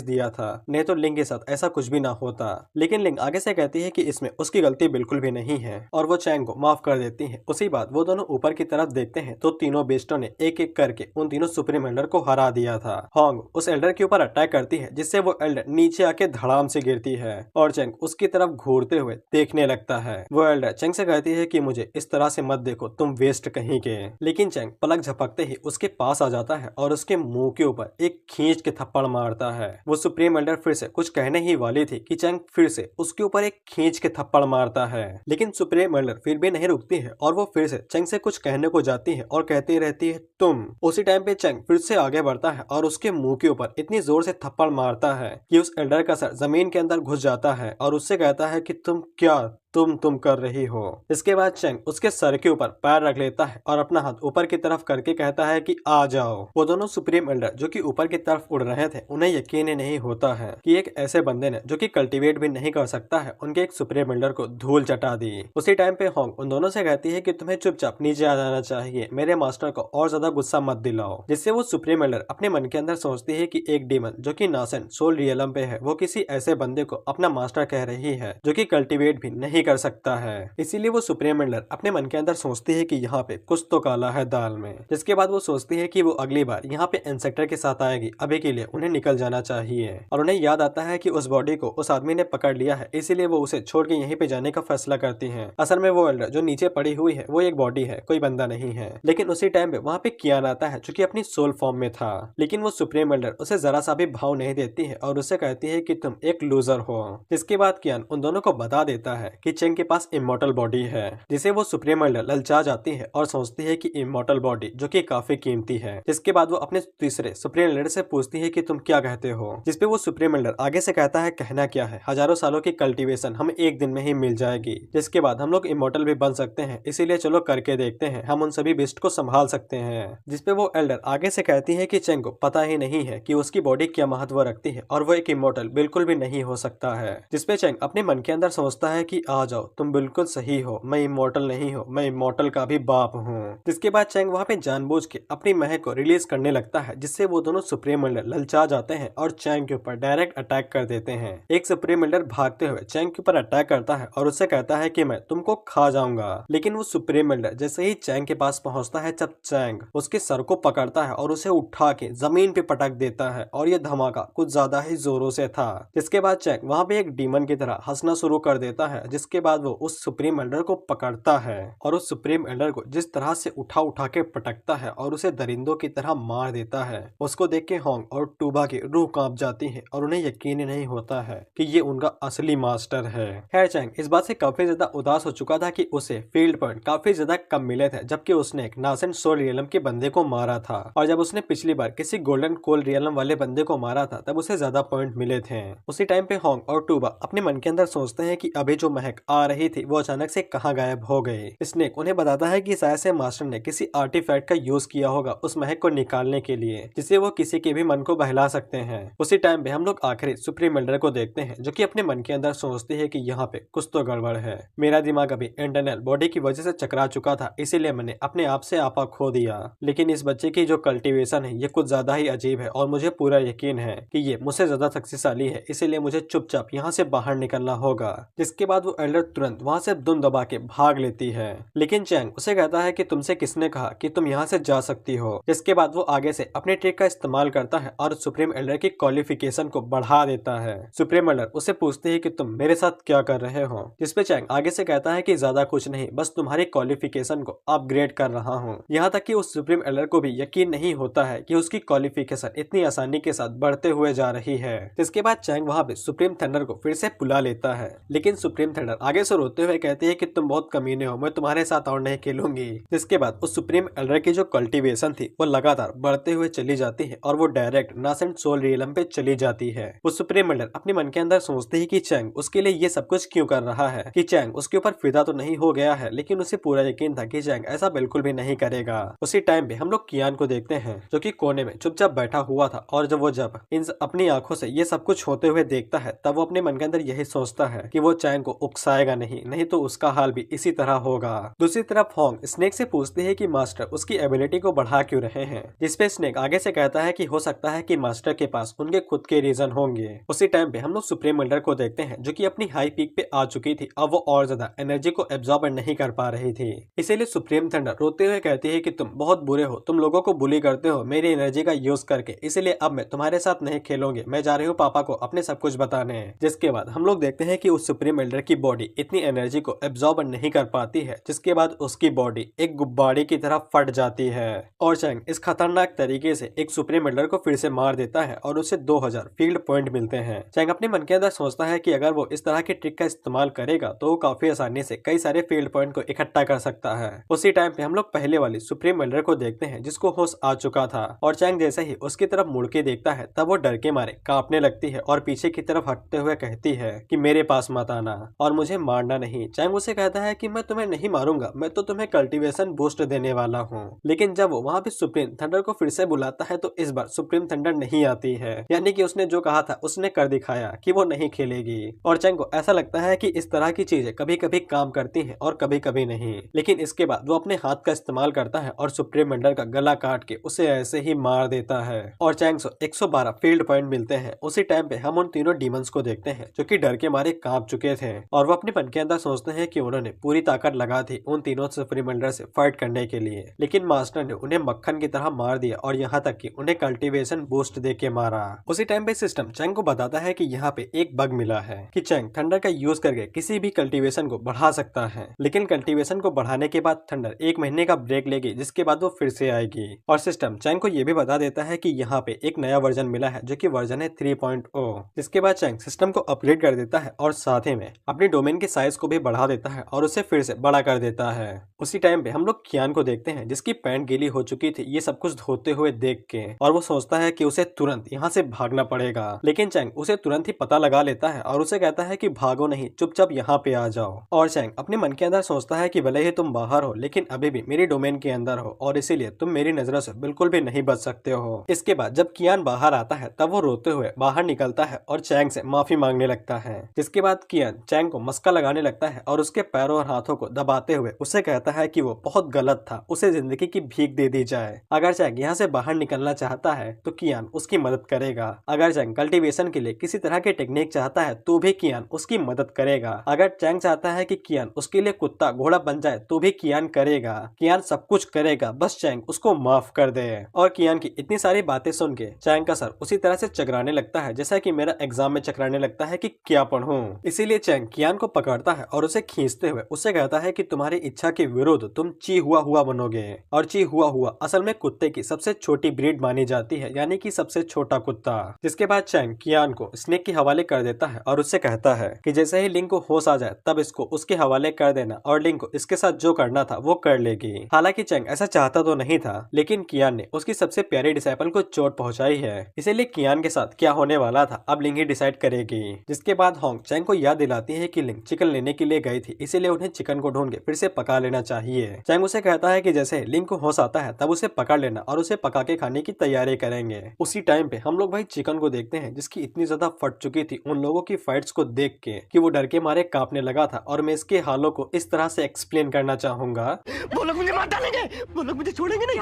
दिया था, नहीं तो लिंग के साथ ऐसा कुछ भी ना होता। लेकिन लिंग आगे से कहती है कि इसमें उसकी गलती बिल्कुल भी नहीं है और वो चैंग को माफ कर देती है। उसी बात वो दोनों ऊपर की तरफ देखते हैं तो तीनों बेस्टों ने एक एक करके उन तीनों सुप्रीम एल्डर को हरा दिया था। होंग उस एल्डर के ऊपर अटैक करती है जिससे वो एल्डर नीचे आके धड़ाम से गिरती है और चैंग उसकी तरफ घूरते हुए देखने लगता है। वो एल्डर चैंग से कहती है कि मुझे इस तरह से मत देखो, तुम वेस्ट कहीं के। लेकिन चैंग पलक झपकते ही उसके पास आ जाता है और उसके मुंह के ऊपर एक खींच के थप्पड़ मारता है। वो सुप्रीम एल्डर फिर से कुछ कहने ही वाली थी कि चैंग फिर से उसके ऊपर एक खींच के थप्पड़ मारता है, लेकिन सुप्रीम एल्डर फिर भी नहीं रुकती है और वो फिर से चैंग से कुछ कहने को जाती है और कहती रहती है तुम। उसी टाइम पे चैंग फिर से आगे बढ़ता है और उसके मुंह के ऊपर इतनी जोर से थप्पड़ मारता है कि उस एल्डर का सर जमीन के अंदर घुस जाता है और उससे कहता है कि तुम क्या तुम कर रही हो। इसके बाद चैंग उसके सर के ऊपर पैर रख लेता है और अपना हाथ ऊपर की तरफ करके कहता है कि आ जाओ। वो दोनों सुप्रीम एल्डर जो कि ऊपर की तरफ उड़ रहे थे उन्हें यकीन ही नहीं होता है कि एक ऐसे बंदे ने जो कि कल्टीवेट भी नहीं कर सकता है उनके एक सुप्रीम एल्डर को धूल चटा दी। उसी टाइम पे होंग उन दोनों से कहती है कि तुम्हें चुपचाप नीचे आ जाना चाहिए, मेरे मास्टर को और ज्यादा गुस्सा मत दिलाओ। जिससे वो सुप्रीम एल्डर अपने मन के अंदर सोचती है कि एक डीमन जो कि नासेंट सोल रियलम पे है वो किसी ऐसे बंदे को अपना मास्टर कह रही है जो कि कल्टीवेट भी नहीं कर सकता है। इसीलिए वो सुप्रीम एल्डर अपने मन के अंदर सोचती है कि यहाँ पे कुछ तो काला है दाल में। जिसके बाद वो सोचती है कि वो अगली बार यहाँ पे इंसेक्टर के साथ आएगी, अभी के लिए उन्हें निकल जाना चाहिए। और उन्हें याद आता है कि उस बॉडी को उस आदमी ने पकड़ लिया है, इसीलिए वो उसे छोड़ के यहीं पे जाने का फैसला करती है। असल में वो एल्डर जो नीचे पड़ी हुई है वो एक बॉडी है, कोई बंदा नहीं है। लेकिन उसी टाइम पे वहाँ पे कियान आता है जो कि अपनी सोल फॉर्म में था। लेकिन वो सुप्रीम एल्डर उसे जरा सा भी भाव नहीं देती है और उसे कहती है कि तुम एक लूजर हो। जिसके बाद कियान उन दोनों को बता देता है कि चेंग के पास इमोर्टल बॉडी है, जिसे वो सुप्रीम एल्डर ललचा जाती है और सोचती है कि इमोर्टल बॉडी जो कि काफी कीमती है। जिसके बाद वो अपने तीसरे सुप्रीम एल्डर से पूछती है कि तुम क्या कहते हो। जिसपे वो सुप्रीम एल्डर आगे से कहता है कहना क्या है, हजारों सालों की कल्टीवेशन हमें एक दिन में ही मिल जाएगी, जिसके बाद हम लोग इमोर्टल भी बन सकते हैं, इसीलिए चलो करके देखते हैं, हम उन सभी बिस्ट को संभाल सकते हैं। जिसपे वो एल्डर आगे से कहती है कि चेंग को पता ही नहीं है कि उसकी बॉडी क्या महत्व रखती है और वो एक इमोर्टल बिल्कुल भी नहीं हो सकता है। जिसपे चेंग अपने मन के अंदर सोचता है कि आ जाओ, तुम बिल्कुल सही हो, मैं इमोर्टल नहीं हूँ, मैं इमोर्टल का भी बाप हूँ। जिसके बाद चेंग वहाँ पे जानबूझ के अपनी महक को रिलीज करने लगता है, जिससे वो दोनों सुप्रीम एल्डर ललचा जाते हैं और चेंग के ऊपर डायरेक्ट अटैक कर देते हैं। एक सुप्रीम एल्डर भागते हुए चेंग के ऊपर अटैक करता है और उससे कहता है कि मैं तुमको खा जाऊंगा। लेकिन वो सुप्रीम एल्डर जैसे ही चेंग के पास पहुंचता है, जब चेंग उसके सर को पकड़ता है और उसे उठा के जमीन पे पटक देता है और ये धमाका कुछ ज्यादा ही जोरों से था। जिसके बाद चेंग वहाँ पे एक डीमन की तरह हंसना शुरू कर देता है। जिसके बाद वो उस सुप्रीम एल्डर को पकड़ता है और उस सुप्रीम एल्डर को जिस तरह से उठा उठा के पटकता है और उसे दरिंदों की तरह मार देता है, उसको देख के होंग और टूबा की रूह कांप जाती है और उन्हें यकीन ही नहीं होता है कि ये उनका असली मास्टर है। खैर चेंग इस बात से काफी ज्यादा उदास हो चुका था कि उसे फील्ड पॉइंट काफी ज्यादा कम मिले थे, जबकि उसने एक नासेंट सोल रियलम के बंदे को मारा था। और जब उसने पिछली बार किसी गोल्डन कोल रियलम वाले बंदे को मारा था तब उसे ज्यादा पॉइंट मिले थे। उसी टाइम पे होंग और टूबा अपने मन के अंदर सोचते हैं कि अभी जो महक आ रही थी वो अचानक से कहाँ गायब हो गई। स्नेक उन्हें बताता है कि शायद से मास्टर ने किसी आर्टिफैक्ट का यूज किया होगा उस महक को निकालने के लिए, जिससे वो किसी के भी मन को बहला सकते हैं। उसी टाइम पे हम लोग आखिरी सुप्रीम एल्डर को देखते हैं जो कि अपने मन के अंदर सोचती है कि यहाँ पे कुछ तो गड़बड़ है, मेरा दिमाग अभी इंटरनल बॉडी की वजह से चकरा चुका था, इसीलिए मैंने अपने आप से आपा खो दिया। लेकिन इस बच्चे की जो कल्टीवेशन है ये कुछ ज्यादा ही अजीब है और मुझे पूरा यकीन है कि ये मुझसे ज्यादा शक्तिशाली है, इसीलिए मुझे चुपचाप यहाँ से बाहर निकलना होगा। जिसके बाद वो एल्डर तुरंत वहाँ से दुम दबा के भाग लेती है। लेकिन चैंग उसे कहता है कि तुमसे किसने कहा कि तुम यहाँ से जा सकती हो। जिसके बाद वो आगे से अपने ट्रिक का इस्तेमाल करता है और सुप्रीम एल्डर की क्वालिफिकेशन को बढ़ा देता है। सुप्रीम एल्डर उसे पूछते है कि तुम मेरे साथ क्या कर रहे हो। जिसपे चैंग आगे से कहता है कि ज्यादा कुछ नहीं, बस तुम्हारी क्वालिफिकेशन को अपग्रेड कर रहा हूँ। यहाँ तक कि उस सुप्रीम एल्डर को भी यकीन नहीं होता है कि उसकी क्वालिफिकेशन इतनी आसानी के साथ बढ़ते हुए जा रही है। जिसके बाद चैंग वहाँ पे सुप्रीम थंडर को फिर से बुला लेता है, लेकिन सुप्रीम थंडर आगे से रोते हुए कहती है कि तुम बहुत कमीने हो, मैं तुम्हारे साथ और नहीं खेलूंगी। जिसके बाद उस सुप्रीम एल्डर की जो कल्टीवेशन थी वो लगातार बढ़ते हुए चली जाती है और वो डायरेक्ट नासेंट सोल रियलम पे चली जाती है। वो सुप्रीम एल्डर अपने मन के अंदर सोचती है कि चैंग उसके लिए ये सब कुछ क्यों कर रहा है, कि चैंग उसके ऊपर फिदा तो नहीं हो गया है, लेकिन उसे पूरा यकीन था कि चैंग ऐसा बिल्कुल भी नहीं करेगा। उसी टाइम पे हम लोग कियान को देखते हैं जो कि कोने में चुपचाप बैठा हुआ था और जब वो इन अपनी आंखों से ये सब कुछ होते हुए देखता है तब वो अपने मन के अंदर यही सोचता है कि वो चैंग को उकसाएगा नहीं तो उसका हाल भी इसी तरह होगा। दूसरी तरफ होंग स्नेक से पूछती है कि मास्टर उसकी एबिलिटी को बढ़ा क्यों रहे हैं। जिसपे स्नेक आगे से कहता है कि हो सकता है कि मास्टर के पास उनके खुद के रीजन होंगे। उसी टाइम पे हम लोग सुप्रीम एल्डर को देखते हैं जो कि अपनी हाई पीक पे आ चुकी थी, अब वो और ज्यादा एनर्जी को एब्जॉर्ब नहीं कर पा रही थी। इसीलिए सुप्रीम थंडर रोते हुए कहती है कि तुम बहुत बुरे हो, तुम लोगों को बुली करते हो मेरी एनर्जी का यूज करके, इसलिए अब मैं तुम्हारे साथ नहीं खेलूंगी, मैं जा रही हूँ पापा को अपने सब कुछ बताने। जिसके बाद हम लोग देखते हैं कि उस सुप्रीम एल्डर की बॉडी इतनी एनर्जी को एब्जॉर्ब नहीं कर पाती है, जिसके बाद उसकी बॉडी एक गुब्बारे की तरह फट जाती है और चैंग इस खतरनाक तरीके से एक सुप्रीम एल्डर को फिर से मार देता है और उसे 2000 फील्ड पॉइंट मिलते हैं। चैंग अपने मन के अंदर सोचता है कि अगर वो इस तरह के ट्रिक का इस्तेमाल करेगा तो वो काफी आसानी से कई सारे फील्ड पॉइंट को इकट्ठा कर सकता है। उसी टाइम पे हम लोग पहले वाली सुप्रीम एल्डर को देखते हैं जिसको होश आ चुका था और चैंग जैसे ही उसकी तरफ मुड़ के देखता है तब वो डर के मारे कांपने लगती है और पीछे की तरफ हटते हुए कहती है कि मेरे पास मत आना और मुझे मारना नहीं। चैंग उसे कहता है कि मैं तुम्हें नहीं मारूंगा, मैं तो तुम्हें कल्टीवेशन बूस्ट देने वाला हूँ। लेकिन जब वो वहाँ पे सुप्रीम थंडर को फिर से बुलाता है तो इस बार सुप्रीम थंडर नहीं आती है, यानी कि उसने जो कहा था उसने कर दिखाया कि वो नहीं खेलेगी। और चैंग को ऐसा लगता है कि इस तरह की चीजें कभी कभी काम करती हैं और कभी कभी नहीं। लेकिन इसके बाद वो अपने हाथ का इस्तेमाल करता है और सुप्रीम मंडल का गला काट के उसे ऐसे ही मार देता है और चैंग को 112 फील्ड पॉइंट मिलते हैं। उसी टाइम पे हम उन तीनों डीमंस को देखते हैं जो कि डर के मारे कांप चुके थे और वो अपने मन के अंदर सोचते हैं कि उन्होंने पूरी ताकत लगा थी उन तीनों सुप्रीम मंडल से फाइट करने के लिए, लेकिन मास्टर ने उन्हें मक्खन की तरह मार दिया और यहाँ तक कि उन्हें कल्टीवेशन बूस्ट दे के मारा। उसी टाइम पे सिस्टम चैंग को बताता है कि यहाँ पे एक बग मिला है कि चैंग थंडर का यूज करके किसी भी कल्टीवेशन को बढ़ा सकता है, लेकिन कल्टीवेशन को बढ़ाने के बाद थंडर 1 महीने का ब्रेक लेगी, जिसके बाद वो फिर से आएगी। और सिस्टम चैंग को ये भी बता देता है कि यहाँ पे एक नया वर्जन मिला है जो कि वर्जन है 3.0। जिसके बाद चैंग सिस्टम को अपग्रेड कर देता है और साथ ही में अपनी डोमेन के साइज को भी बढ़ा देता है और उसे फिर से बड़ा कर देता है। उसी टाइम पे हम लोग कियान को देखते हैं जिसकी पैंट गीली हो चुकी थी ये सब कुछ धोते हुए देख के, और वो सोचता है कि उसे तुरंत यहाँ से भागना पड़ेगा, लेकिन चैंग उसे तुरंत ही पता लगा लेता है और उसे कहता है कि भागो नहीं, चुपचाप यहाँ पे आ जाओ। और चैंग अपने मन के अंदर सोचता है कि भले ही तुम बाहर हो लेकिन अभी भी मेरी डोमेन के अंदर हो और इसीलिए तुम मेरी नजरों से बिल्कुल भी नहीं बच सकते हो। इसके बाद जब कियान बाहर आता है तब वो रोते हुए बाहर निकलता है और चैंग से माफी मांगने लगता है। जिसके बाद कियान चैंग को मस्का लगाने लगता है और उसके पैरों और हाथों को दबाते हुए उसे कहता है कि वो बहुत गलत था, उसे जिंदगी की भीख दे दी जाए। अगर चैंग यहाँ से बाहर निकलना चाहता है तो कियान उसकी मदद करेगा। अगर चैंग कल्टीवेशन के लिए किसी तरह के टेक्निक चाहता है तो भी कियान उसकी मदद करेगा। अगर चैंग चाहता है कि कियान उसके लिए कुत्ता घोड़ा बन जाए तो भी कियान करेगा। कियान सब कुछ करेगा, बस चैंग उसको माफ कर दे। और कियान की इतनी सारी बातें सुन के चैंग का सर उसी तरह से चकराने लगता है जैसा कि मेरा एग्जाम में चकराने लगता है कि क्या पढ़ूं। इसीलिए चैंग कियान को पकड़ता है और उसे खींचते हुए उससे कहता है कि तुम्हारी इच्छा के विरुद्ध तुम ची हुआ हुआ बनोगे। और ची हुआ हुआ असल में कुत्ते की सबसे छोटी ब्रीड मानी जाती है, यानी कि सबसे छोटा कुत्ता। जिसके बाद चैंग कियान को स्नेक के हवाले कर देता है और उससे कहता है कि जैसे ही लिंक को होश आ जाए तब इसको उसके हवाले कर देना और लिंक को इसके साथ जो करना था वो कर लेगी। हालांकि चैंग ऐसा चाहता तो नहीं था, लेकिन कियान ने उसकी सबसे प्यारे डिसाइपल को चोट पहुंचाई है, इसीलिए कियान के साथ क्या होने वाला था अब लिंक ही डिसाइड करेगी। जिसके बाद होंग चैंग को याद दिलाती है कि लिंक चिकन लेने के लिए गई थी, इसीलिए उन्हें चिकन को ढूंढ के फिर से पका लेना चाहिए। चैंग उसे कहता है कि जैसे लिंक को होश आता है तब उसे पकड़ लेना और उसे पका के खाने की तैयारी करेंगे। उसी टाइम पे हम लोग भाई चिकन को देखते हैं जिसकी इतनी ज्यादा फट चुकी थी उन लोगों की फाइट्स को देख के कि वो डर के मारे कांपने लगा था। और मैं इसके हालों को इस तरह से एक्सप्लेन करना चाहूंगा। वो लोग मुझे मार डालेंगे, वो लोग मुझे छोड़ेंगे नहीं।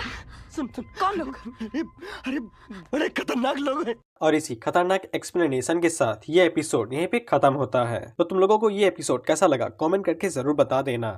सुन सुन, कौन लोग? अरे बड़े खतरनाक लोग हैं। और इसी खतरनाक एक्सप्लेनेशन के साथ ये एपिसोड यहीं पे खत्म होता है। तो तुम लोगों को ये एपिसोड कैसा लगा कमेंट करके जरूर बता देना।